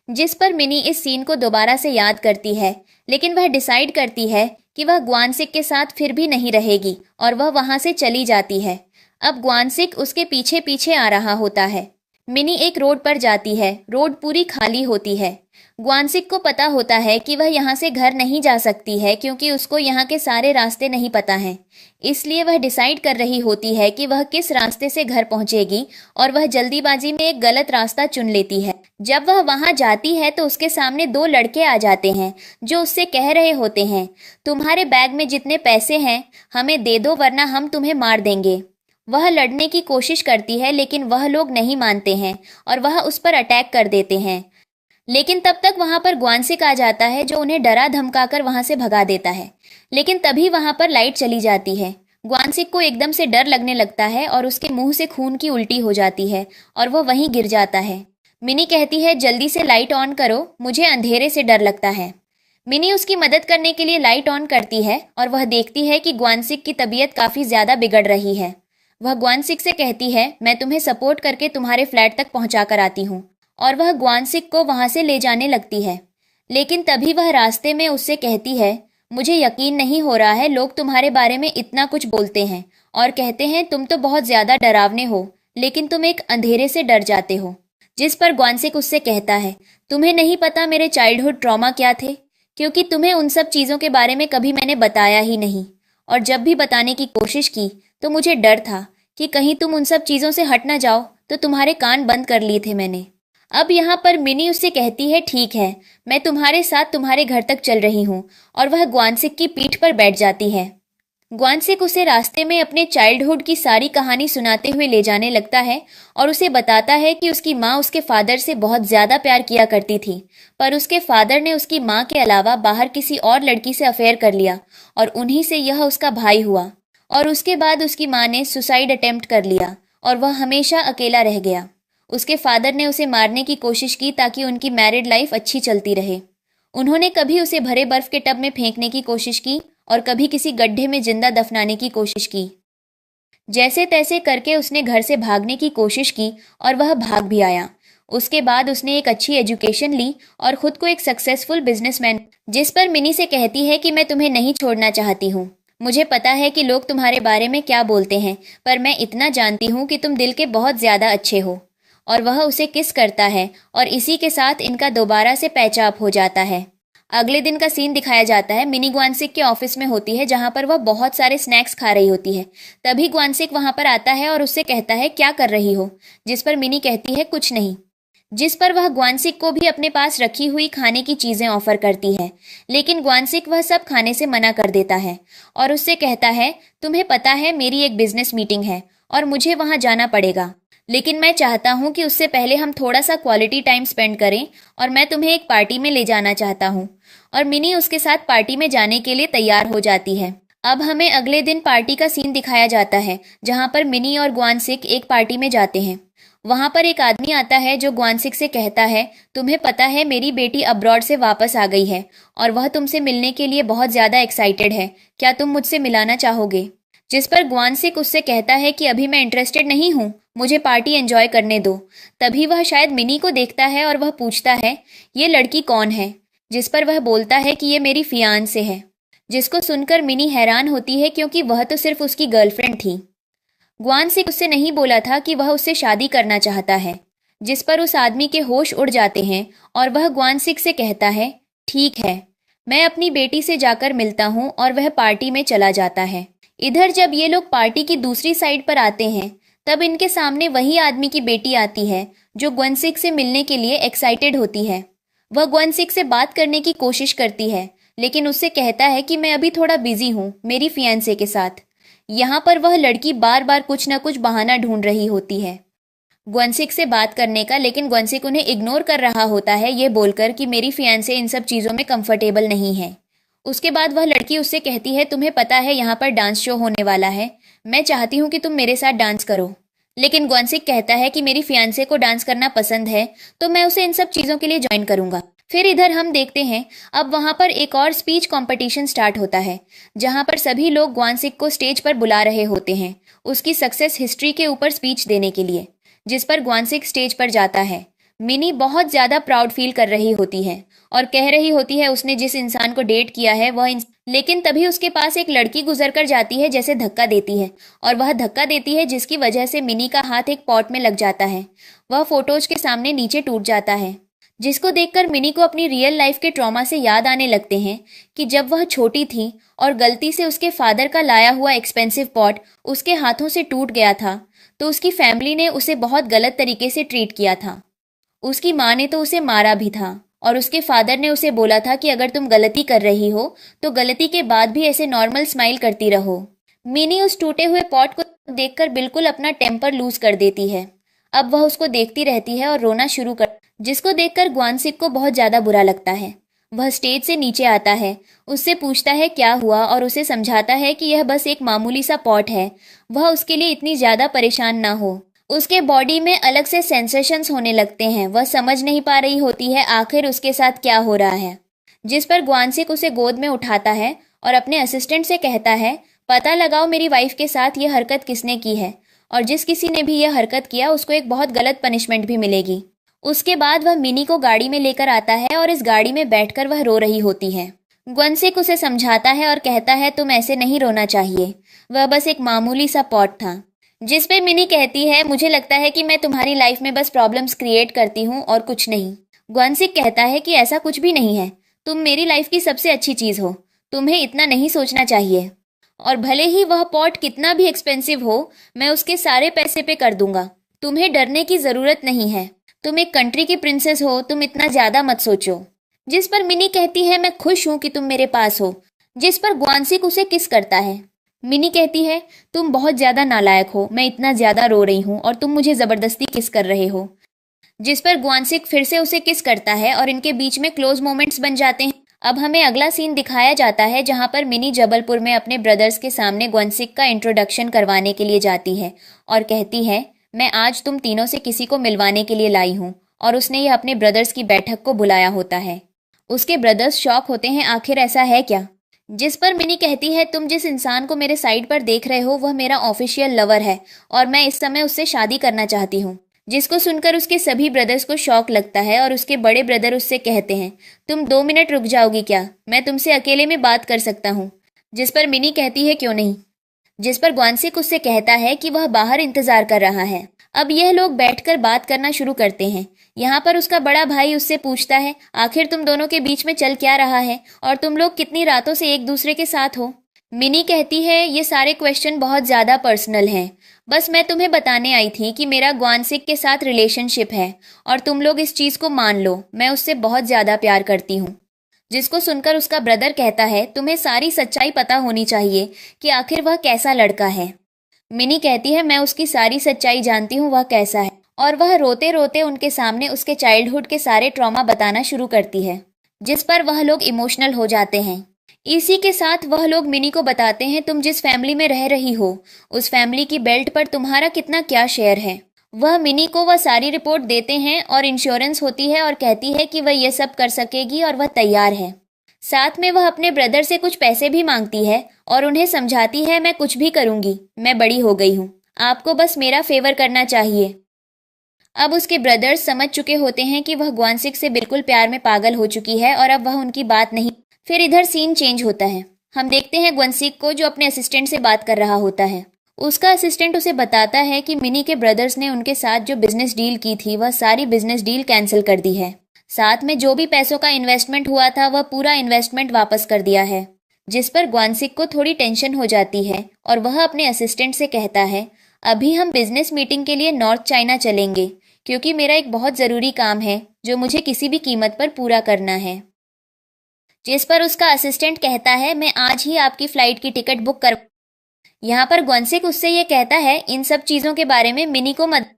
S1: जिस पर मिनी इस सीन को दोबारा से याद करती है लेकिन वह डिसाइड करती है कि वह ग्वानसिक के साथ फिर भी नहीं रहेगी और वह वहां से चली जाती है। अब ग्वानसिक उसके पीछे पीछे आ रहा होता है। मिनी एक रोड पर जाती है, रोड पूरी खाली होती है। ग्वानसिक को पता होता है कि वह यहाँ से घर नहीं जा सकती है क्योंकि उसको यहाँ के सारे रास्ते नहीं पता हैं, इसलिए वह डिसाइड कर रही होती है कि वह किस रास्ते से घर पहुँचेगी और वह जल्दीबाजी में एक गलत रास्ता चुन लेती है। जब वह वहां जाती है तो उसके सामने दो लड़के आ जाते हैं जो उससे कह रहे होते हैं, तुम्हारे बैग में जितने पैसे हैं हमें दे दो वरना हम तुम्हें मार देंगे। वह लड़ने की कोशिश करती है लेकिन वह लोग नहीं मानते हैं और वह उस पर अटैक कर देते हैं। लेकिन तब तक वहां पर ग्वानसिक आ जाता है जो उन्हें डरा धमकाकर वहां से भगा देता है। लेकिन तभी वहां पर लाइट चली जाती है। ग्वानसिक को एकदम से डर लगने लगता है और उसके मुंह से खून की उल्टी हो जाती है और वह वहीं गिर जाता है। मिनी कहती है जल्दी से लाइट ऑन करो, मुझे अंधेरे से डर लगता है। मिनी उसकी मदद करने के लिए लाइट ऑन करती है और वह देखती है कि ग्वानसिक की तबीयत काफी ज्यादा बिगड़ रही है। वह ग्वानसिक से कहती है मैं तुम्हें सपोर्ट करके तुम्हारे फ्लैट तक पहुंचा कर आती हूँ, और वह ग्वानसिक को वहां से ले जाने लगती है। लेकिन तभी वह रास्ते में उससे कहती है मुझे यकीन नहीं हो रहा है, लोग तुम्हारे बारे में इतना कुछ बोलते हैं और कहते हैं तुम तो बहुत ज्यादा डरावने हो, लेकिन तुम एक अंधेरे से डर जाते हो। जिस पर ग्वानसिक उससे कहता है तुम्हें नहीं पता मेरे चाइल्डहुड ट्रॉमा क्या थे, क्योंकि तुम्हें उन सब चीजों के बारे में कभी मैंने बताया ही नहीं, और जब भी बताने की कोशिश की तो मुझे डर था कि कहीं तुम उन सब चीजों से हट ना जाओ, तो तुम्हारे कान बंद कर लिए थे मैंने। अब यहाँ पर मिनी उससे कहती है ठीक है, मैं तुम्हारे साथ तुम्हारे घर तक चल रही हूँ, और वह ग्वानसिक की पीठ पर बैठ जाती है। ग्वानसिक उसे रास्ते में अपने चाइल्डहुड की सारी कहानी सुनाते हुए ले जाने लगता है और उसे बताता है कि उसकी माँ उसके फादर से बहुत ज्यादा प्यार किया करती थी, पर उसके फादर ने उसकी माँ के अलावा बाहर किसी और लड़की से अफेयर कर लिया और उन्हीं से यह उसका भाई हुआ, और उसके बाद उसकी माँ ने सुसाइड अटेम्प्ट कर लिया और वह हमेशा अकेला रह गया। उसके फादर ने उसे मारने की कोशिश की ताकि उनकी मैरिड लाइफ अच्छी चलती रहे। उन्होंने कभी उसे भरे बर्फ के टब में फेंकने की कोशिश की और कभी किसी गड्ढे में जिंदा दफनाने की कोशिश की। जैसे तैसे करके उसने घर से भागने की कोशिश की और वह भाग भी आया। उसके बाद उसने एक अच्छी एजुकेशन ली और खुद को एक सक्सेसफुल बिजनेसमैन। जिस पर मिनी से कहती है कि मैं तुम्हें नहीं छोड़ना चाहती हूँ, मुझे पता है कि लोग तुम्हारे बारे में क्या बोलते हैं, पर मैं इतना जानती हूँ कि तुम दिल के बहुत ज्यादा अच्छे हो। और वह उसे किस करता है और इसी के साथ इनका दोबारा से पैचअप हो जाता है। अगले दिन का सीन दिखाया जाता है। मिनी ग्वानसिक के ऑफिस में होती है जहां पर वह बहुत सारे स्नैक्स खा रही होती है। तभी ग्वानसिक वहां पर आता है और उससे कहता है क्या कर रही हो, जिस पर मिनी कहती है कुछ नहीं। जिस पर वह ग्वानसिक को भी अपने पास रखी हुई खाने की चीजें ऑफर करती है, लेकिन ग्वानसिक वह सब खाने से मना कर देता है और उससे कहता है तुम्हें पता है मेरी एक बिजनेस मीटिंग है और मुझे वहां जाना पड़ेगा, लेकिन मैं चाहता हूं कि उससे पहले हम थोड़ा सा क्वालिटी टाइम स्पेंड करें और मैं तुम्हें एक पार्टी में ले जाना चाहता हूं। और मिनी उसके साथ पार्टी में जाने के लिए तैयार हो जाती है। अब हमें अगले दिन पार्टी का सीन दिखाया जाता है जहां पर मिनी और ग्वानसिक एक पार्टी में जाते हैं। वहां पर एक आदमी आता है जो ग्वानसिक से कहता है तुम्हें पता है मेरी बेटी अब्रॉड से वापस आ गई है और वह तुमसे मिलने के लिए बहुत ज्यादा एक्साइटेड है, क्या तुम मुझसे मिलाना चाहोगे। जिस पर ग्वानसिक उससे कहता है कि अभी मैं इंटरेस्टेड नहीं हूँ, मुझे पार्टी एंजॉय करने दो। तभी वह शायद मिनी को देखता है और वह पूछता है ये लड़की कौन है, जिस पर वह बोलता है कि ये मेरी फियांसे है। जिसको सुनकर मिनी हैरान होती है क्योंकि वह तो सिर्फ उसकी गर्लफ्रेंड थी। ग्वानसिक उससे नहीं बोला था कि वह उससे शादी करना चाहता है। जिस पर उस आदमी के होश उड़ जाते हैं और वह ग्वानसिक से कहता है ठीक है, मैं अपनी बेटी से जाकर मिलता हूँ, और वह पार्टी में चला जाता है। इधर जब ये लोग पार्टी की दूसरी साइड पर आते हैं तब इनके सामने वही आदमी की बेटी आती है जो ग्वानसिक से मिलने के लिए एक्साइटेड होती है। वह ग्वानसिक से बात करने की कोशिश करती है, लेकिन उससे कहता है कि मैं अभी थोड़ा बिजी हूँ मेरी फियांसे के साथ। यहाँ पर वह लड़की बार बार कुछ न कुछ बहाना ढूंढ रही होती है ग्वानसिक से बात करने का, लेकिन ग्वानसिक उन्हें इग्नोर कर रहा होता है ये बोलकर कि मेरी फियांसे इन सब चीज़ों में कंफर्टेबल नहीं है। उसके बाद वह लड़की उससे कहती है तुम्हें पता है यहाँ पर डांस शो होने वाला है, मैं चाहती हूँ कि तुम मेरे साथ डांस करो। लेकिन ग्वानसिक कहता है कि मेरी फियांसे को डांस करना पसंद है तो मैं उसे इन सब चीज़ों के लिए ज्वाइन करूंगा। फिर इधर हम देखते हैं अब वहां पर एक और स्पीच कंपटीशन स्टार्ट होता है जहां पर सभी लोग ग्वानसिक को स्टेज पर बुला रहे होते हैं उसकी सक्सेस हिस्ट्री के ऊपर स्पीच देने के लिए। जिस पर ग्वानसिक स्टेज पर जाता है। मिनी बहुत ज्यादा प्राउड फील कर रही होती है और कह रही होती है उसने जिस इंसान को डेट किया है लेकिन तभी उसके पास एक लड़की गुजर कर जाती है जैसे धक्का देती है, और वह धक्का देती है जिसकी वजह से मिनी का हाथ एक पॉट में लग जाता है। वह फोटोज के सामने नीचे टूट जाता है, जिसको देखकर मिनी को अपनी रियल लाइफ के ट्रॉमा से याद आने लगते हैं कि जब वह छोटी थी और गलती से उसके फादर का लाया हुआ एक्सपेंसिव पॉट उसके हाथों से टूट गया था, तो उसकी फैमिली ने उसे बहुत गलत तरीके से ट्रीट किया था। उसकी माँ ने तो उसे मारा भी था और उसके फादर ने उसे बोला था कि अगर तुम गलती कर रही हो तो गलती के बाद भी ऐसे नॉर्मल स्माइल करती रहो। मिनी उस टूटे हुए पॉट को देखकर बिल्कुल अपना टेम्पर लूज कर देती है। अब वह उसको देखती रहती है और रोना शुरू कर। जिसको देखकर ग्वानसिक को बहुत ज्यादा बुरा लगता है। वह स्टेज से नीचे आता है, उससे पूछता है क्या हुआ और उसे समझाता है कि यह बस एक मामूली सा पॉट है, वह उसके लिए इतनी ज्यादा परेशान ना हो। उसके बॉडी में अलग से सेंसेशंस होने लगते हैं, वह समझ नहीं पा रही होती है आखिर उसके साथ क्या हो रहा है। जिस पर ग्वानसिक उसे गोद में उठाता है और अपने असिस्टेंट से कहता है, पता लगाओ मेरी वाइफ के साथ यह हरकत किसने की है, और जिस किसी ने भी यह हरकत किया उसको एक बहुत गलत पनिशमेंट भी मिलेगी। उसके बाद वह मिनी को गाड़ी में लेकर आता है और इस गाड़ी में बैठकर वह रो रही होती है। ग्वानसिक उसे समझाता है और कहता है तुम ऐसे नहीं रोना चाहिए, वह बस एक मामूली सा पॉट था। जिस पे मिनी कहती है मुझे लगता है कि मैं तुम्हारी लाइफ में बस प्रॉब्लम्स क्रिएट करती हूँ और कुछ नहीं। ग्वानसिक कहता है कि ऐसा कुछ भी नहीं है, तुम मेरी लाइफ की सबसे अच्छी चीज हो, तुम्हें इतना नहीं सोचना चाहिए। और भले ही वह पॉट कितना भी एक्सपेंसिव हो, मैं उसके सारे पैसे पे कर दूंगा, तुम्हें डरने की जरूरत नहीं है, तुम एक कंट्री की प्रिंसेस हो, तुम इतना ज्यादा मत सोचो। जिस पर मिनी कहती है मैं खुश हूं कि तुम मेरे पास हो। जिस पर ग्वानसिक उसे किस करता है। मिनी कहती है तुम बहुत ज्यादा नालायक हो, मैं इतना ज्यादा रो रही हूँ और तुम मुझे जबरदस्ती किस कर रहे हो। जिस पर ग्वानसिक फिर से उसे किस करता है और इनके बीच में क्लोज मोमेंट्स बन जाते हैं। अब हमें अगला सीन दिखाया जाता है जहां पर मिनी जबलपुर में अपने ब्रदर्स के सामने ग्वानसिक का इंट्रोडक्शन करवाने के लिए जाती है और कहती है मैं आज तुम तीनों से किसी को मिलवाने के लिए लाई हूँ, और उसने यह अपने ब्रदर्स की बैठक को बुलाया होता है। उसके ब्रदर्स शॉक होते हैं, आखिर ऐसा है क्या। जिस पर मिनी कहती है तुम जिस इंसान को मेरे साइड पर देख रहे हो वह मेरा ऑफिशियल लवर है और मैं इस समय उससे शादी करना चाहती हूँ। जिसको सुनकर उसके सभी ब्रदर्स को शॉक लगता है और उसके बड़े ब्रदर उससे कहते हैं तुम 2 मिनट रुक जाओगी क्या, मैं तुमसे अकेले में बात कर सकता हूँ। जिस पर मिनी कहती है क्यों नहीं। जिस पर ग्वानसिक उससे कहता है कि वह बाहर इंतजार कर रहा है। अब यह लोग बैठकर बात करना शुरू करते हैं। यहाँ पर उसका बड़ा भाई उससे पूछता है आखिर तुम दोनों के बीच में चल क्या रहा है और तुम लोग कितनी रातों से एक दूसरे के साथ हो। मिनी कहती है ये सारे क्वेश्चन बहुत ज्यादा पर्सनल हैं, बस मैं तुम्हें बताने आई थी कि मेरा ग्वानसिक के साथ रिलेशनशिप है और तुम लोग इस चीज को मान लो, मैं उससे बहुत ज्यादा प्यार करती हूँ। जिसको सुनकर उसका ब्रदर कहता है तुम्हें सारी सच्चाई पता होनी चाहिए कि आखिर वह कैसा लड़का है। मिनी कहती है मैं उसकी सारी सच्चाई जानती हूँ वह कैसा है, और वह रोते रोते उनके सामने उसके चाइल्डहुड के सारे ट्रॉमा बताना शुरू करती है। जिस पर वह लोग इमोशनल हो जाते हैं। इसी के साथ वह लोग मिनी को बताते हैं तुम जिस फैमिली में रह रही हो उस फैमिली की बेल्ट पर तुम्हारा कितना क्या शेयर है। वह मिनी को वह सारी रिपोर्ट देते हैं और इंश्योरेंस होती है और कहती है कि वह यह सब कर सकेगी और वह तैयार है। साथ में वह अपने ब्रदर से कुछ पैसे भी मांगती है और उन्हें समझाती है मैं कुछ भी करूंगी, मैं बड़ी हो गई हूँ, आपको बस मेरा फेवर करना चाहिए। अब उसके ब्रदर्स समझ चुके होते हैं कि वह ग्वानसिक से बिल्कुल प्यार में पागल हो चुकी है और अब वह उनकी बात नहीं। फिर इधर सीन चेंज होता है, हम देखते हैं ग्वानसिक को जो अपने असिस्टेंट से बात कर रहा होता है। उसका असिस्टेंट उसे बताता है कि मिनी के ब्रदर्स ने उनके साथ जो बिजनेस डील की थी वह सारी बिजनेस डील कैंसिल कर दी है। साथ में जो भी पैसों का इन्वेस्टमेंट हुआ था वह पूरा इन्वेस्टमेंट वापस कर दिया है। जिस पर ग्वानसिक को थोड़ी टेंशन हो जाती है और वह अपने असिस्टेंट से कहता है अभी हम बिजनेस मीटिंग के लिए नॉर्थ चाइना चलेंगे क्योंकि मेरा एक बहुत जरूरी काम है जो मुझे किसी भी कीमत पर पूरा करना है। जिस पर उसका असिस्टेंट कहता है मैं आज ही आपकी फ्लाइट की टिकट बुक कर। यहाँ पर ग्वानसिक उससे ये कहता है इन सब चीजों के बारे में मिनी को मत।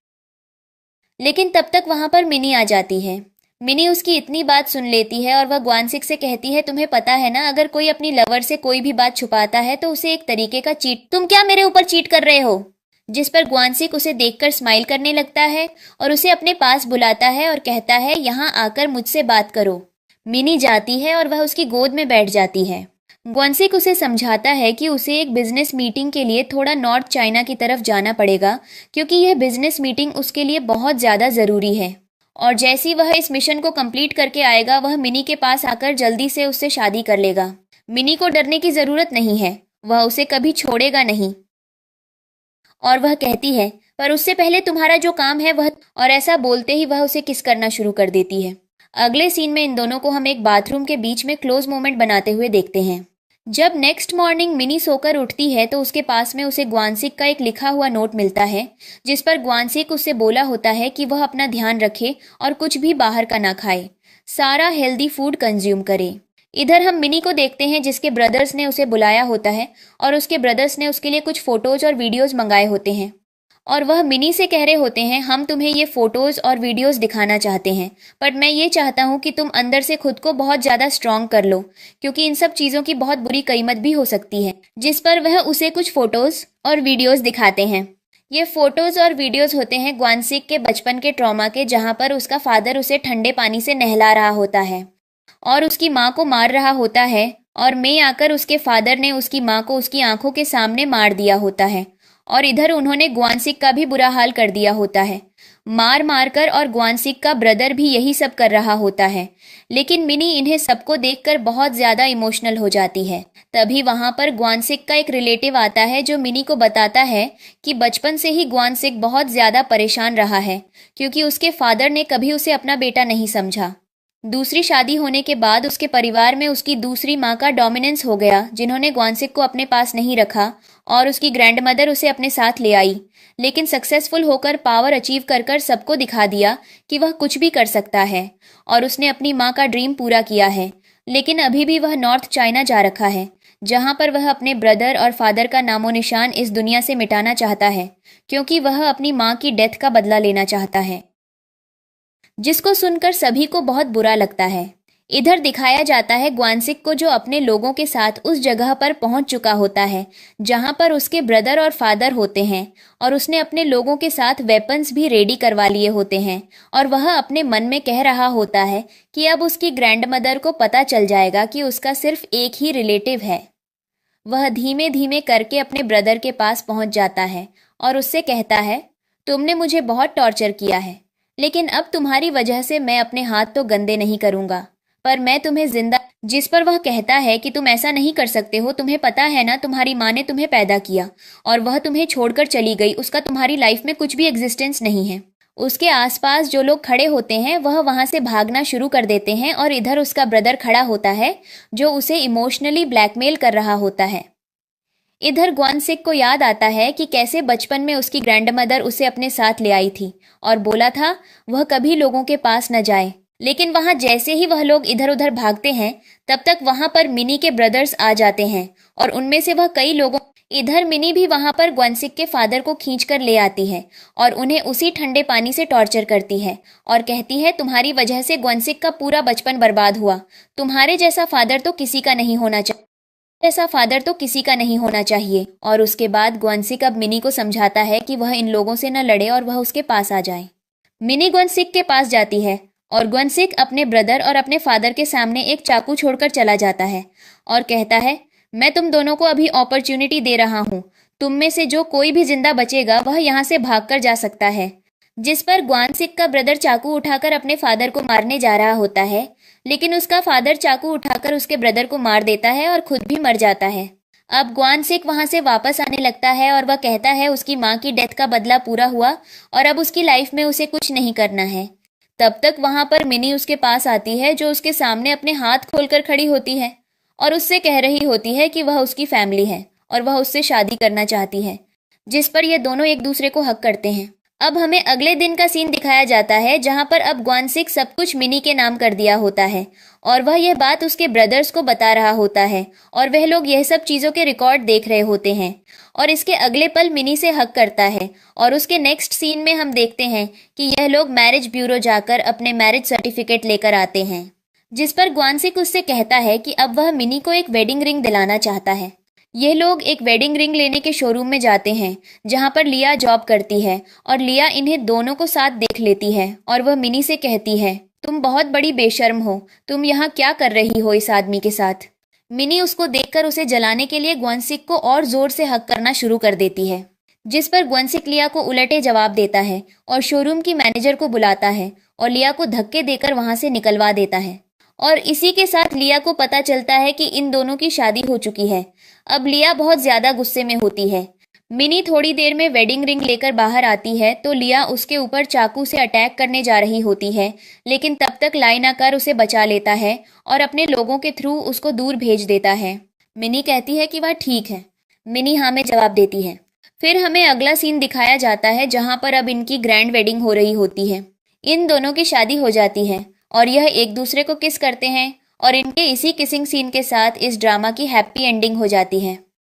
S1: लेकिन तब तक वहां पर मिनी आ जाती है। मिनी उसकी इतनी बात सुन लेती है और वह ग्वानसिक से कहती है तुम्हें पता है ना अगर कोई अपनी लवर से कोई भी बात छुपाता है तो उसे एक तरीके का चीट, तुम क्या मेरे ऊपर चीट कर रहे हो। जिस पर ग्वानसिक उसे देखकर स्माइल करने लगता है और उसे अपने पास बुलाता है और कहता है यहाँ आकर मुझसे बात करो। मिनी जाती है और वह उसकी गोद में बैठ जाती है। ग्वानसिक उसे समझाता है कि उसे एक बिजनेस मीटिंग के लिए थोड़ा नॉर्थ चाइना की तरफ जाना पड़ेगा क्योंकि यह बिजनेस मीटिंग उसके लिए बहुत ज्यादा जरूरी है, और जैसे ही वह इस मिशन को कंप्लीट करके आएगा वह मिनी के पास आकर जल्दी से उससे शादी कर लेगा। मिनी को डरने की जरूरत नहीं है, वह उसे कभी छोड़ेगा नहीं। और वह कहती है पर उससे पहले तुम्हारा जो काम है वह, और ऐसा बोलते ही वह उसे किस करना शुरू कर देती है। अगले सीन में इन दोनों को हम एक बाथरूम के बीच में क्लोज मोमेंट बनाते हुए देखते हैं। जब नेक्स्ट मॉर्निंग मिनी सोकर उठती है तो उसके पास में उसे ग्वानसिक का एक लिखा हुआ नोट मिलता है जिस पर ग्वानसिक उससे बोला होता है कि वह अपना ध्यान रखे और कुछ भी बाहर का ना खाए, सारा हेल्दी फूड कंज्यूम करे। इधर हम मिनी को देखते हैं जिसके ब्रदर्स ने उसे बुलाया होता है और उसके ब्रदर्स ने उसके लिए कुछ फोटोज और वीडियोज मंगाए होते हैं और वह मिनी से कह रहे होते हैं, हम तुम्हें ये फोटोज और वीडियोस दिखाना चाहते हैं, पर मैं ये चाहता हूँ कि तुम अंदर से खुद को बहुत ज़्यादा स्ट्रांग कर लो, क्योंकि इन सब चीज़ों की बहुत बुरी कीमत भी हो सकती है। जिस पर वह उसे कुछ फोटोज और वीडियोस दिखाते हैं। ये फोटोज और वीडियोस होते हैं ग्वानसिक के बचपन के ट्रॉमा के, जहाँ पर उसका फादर उसे ठंडे पानी से नहला रहा होता है और उसकी माँ को मार रहा होता है, और मैं आकर उसके फादर ने उसकी माँ को उसकी आंखों के सामने मार दिया होता है। और इधर उन्होंने ग्वानसिक का भी बुरा हाल कर दिया होता है, मार मार कर, और ग्वानसिक का ब्रदर भी यही सब कर रहा होता है। लेकिन मिनी इन्हें सबको देखकर बहुत ज़्यादा इमोशनल हो जाती है। तभी वहाँ पर ग्वानसिक का एक रिलेटिव आता है जो मिनी को बताता है कि बचपन से ही ग्वानसिक बहुत ज़्यादा परेशान रहा है, क्योंकि उसके फादर ने कभी उसे अपना बेटा नहीं समझा। दूसरी शादी होने के बाद उसके परिवार में उसकी दूसरी माँ का डोमिनेंस हो गया, जिन्होंने ग्वानसिक को अपने पास नहीं रखा, और उसकी ग्रैंडमदर उसे अपने साथ ले आई, लेकिन सक्सेसफुल होकर पावर अचीव कर कर सबको दिखा दिया कि वह कुछ भी कर सकता है, और उसने अपनी माँ का ड्रीम पूरा किया है। लेकिन अभी भी वह नॉर्थ चाइना जा रखा है, जहाँ पर वह अपने ब्रदर और फादर का नामो निशान इस दुनिया से मिटाना चाहता है, क्योंकि वह अपनी माँ की डेथ का बदला लेना चाहता है, जिसको सुनकर सभी को बहुत बुरा लगता है। इधर दिखाया जाता है ग्वानसिक को, जो अपने लोगों के साथ उस जगह पर पहुंच चुका होता है जहां पर उसके ब्रदर और फादर होते हैं, और उसने अपने लोगों के साथ वेपन्स भी रेडी करवा लिए होते हैं, और वह अपने मन में कह रहा होता है कि अब उसकी ग्रैंडमदर को पता चल जाएगा कि उसका सिर्फ एक ही रिलेटिव है। वह धीमे धीमे करके अपने ब्रदर के पास पहुंच जाता है और उससे कहता है, तुमने मुझे बहुत टॉर्चर किया है, लेकिन अब तुम्हारी वजह से मैं अपने हाथ तो गंदे नहीं करूंगा, पर मैं तुम्हें जिंदा। जिस पर वह कहता है कि तुम ऐसा नहीं कर सकते हो, तुम्हें पता है ना, तुम्हारी माँ ने तुम्हें पैदा किया और वह तुम्हें छोड़कर चली गई, उसका तुम्हारी लाइफ में कुछ भी एग्जिस्टेंस नहीं है। उसके आसपास जो लोग खड़े होते हैं वह वहां से भागना शुरू कर देते हैं, और इधर उसका ब्रदर खड़ा होता है जो उसे इमोशनली ब्लैकमेल कर रहा होता है। इधर ग्वानसिक को याद आता है कि कैसे बचपन में उसकी ग्रैंडमदर उसे अपने साथ ले आई थी और बोला था वह कभी लोगों के पास न जाए, लेकिन वहां जैसे ही वह लोग इधर उधर भागते हैं तब तक वहां पर मिनी के ब्रदर्स आ जाते हैं, और उनमें से वह कई लोगों। इधर मिनी भी वहां पर ग्वानसिक के फादर को खींच कर ले आती है और उन्हें उसी ठंडे पानी से टॉर्चर करती है और कहती है, तुम्हारी वजह से ग्वानसिक का पूरा बचपन बर्बाद हुआ, तुम्हारे जैसा फादर तो किसी का नहीं होना चाहिए, ऐसा फादर तो किसी का नहीं होना चाहिए। और उसके बाद ग्वानसिक अब मिनी को समझाता है कि वह इन लोगों से न लड़े और वह उसके पास आ जाए। मिनी ग्वानसिक के पास जाती है और ग्वानसिक अपने ब्रदर और अपने फादर के सामने एक चाकू छोड़कर चला जाता है और कहता है, मैं तुम दोनों को अभी अपॉर्चुनिटी दे रहा हूँ, तुम में से जो कोई भी जिंदा बचेगा वह यहाँ से भागकर जा सकता है। जिस पर ग्वानसिक का ब्रदर चाकू उठाकर अपने फादर को मारने जा रहा होता है, लेकिन उसका फादर चाकू उठाकर उसके ब्रदर को मार देता है और खुद भी मर जाता है। अब ग्वानसिक वहां से वापस आने लगता है और वह कहता है उसकी माँ की डेथ का बदला पूरा हुआ और अब उसकी लाइफ में उसे कुछ नहीं करना है। तब तक वहां पर मिनी उसके पास आती है, जो उसके सामने अपने हाथ खोलकर खड़ी होती है और उससे कह रही होती है कि वह उसकी फैमिली है और वह उससे शादी करना चाहती है, जिस पर ये दोनों एक दूसरे को हक करते हैं। अब हमें अगले दिन का सीन दिखाया जाता है, जहां पर अब ग्वानसिक सब कुछ मिनी के नाम कर दिया होता है और वह यह बात उसके ब्रदर्स को बता रहा होता है और वह लोग यह सब चीज़ों के रिकॉर्ड देख रहे होते हैं। और इसके अगले पल मिनी से हक करता है और उसके नेक्स्ट सीन में हम देखते हैं कि यह लोग मैरिज ब्यूरो जाकर अपने मैरिज सर्टिफिकेट लेकर आते हैं, जिस पर ग्वानसिक उससे कहता है कि अब वह मिनी को एक वेडिंग रिंग दिलाना चाहता है। यह लोग एक वेडिंग रिंग लेने के शोरूम में जाते हैं, जहां पर लिया जॉब करती है और लिया इन्हें दोनों को साथ देख लेती है और वह मिनी से कहती है, तुम बहुत बड़ी बेशर्म हो, तुम यहाँ क्या कर रही हो इस आदमी के साथ। मिनी उसको देखकर उसे जलाने के लिए ग्वानसिक को और जोर से हक करना शुरू कर देती है, जिस पर ग्वानसिक लिया को उलटे जवाब देता है और शोरूम की मैनेजर को बुलाता है और लिया को धक्के देकर वहां से निकलवा देता है। और इसी के साथ लिया को पता चलता है कि इन दोनों की शादी हो चुकी है। अब लिया बहुत ज्यादा गुस्से में होती है। मिनी थोड़ी देर में वेडिंग रिंग लेकर बाहर आती है तो लिया उसके ऊपर चाकू से अटैक करने जा रही होती है, लेकिन तब तक लाइन आकर उसे बचा लेता है और अपने लोगों के थ्रू उसको दूर भेज देता है। मिनी कहती है कि वह ठीक है। मिनी हाँ में जवाब देती है। फिर हमें अगला सीन दिखाया जाता है, जहां पर अब इनकी ग्रैंड वेडिंग हो रही होती है। इन दोनों की शादी हो जाती है और यह एक दूसरे को किस करते हैं और इनके इसी किसिंग सीन के साथ इस ड्रामा की हैप्पी एंडिंग हो जाती है।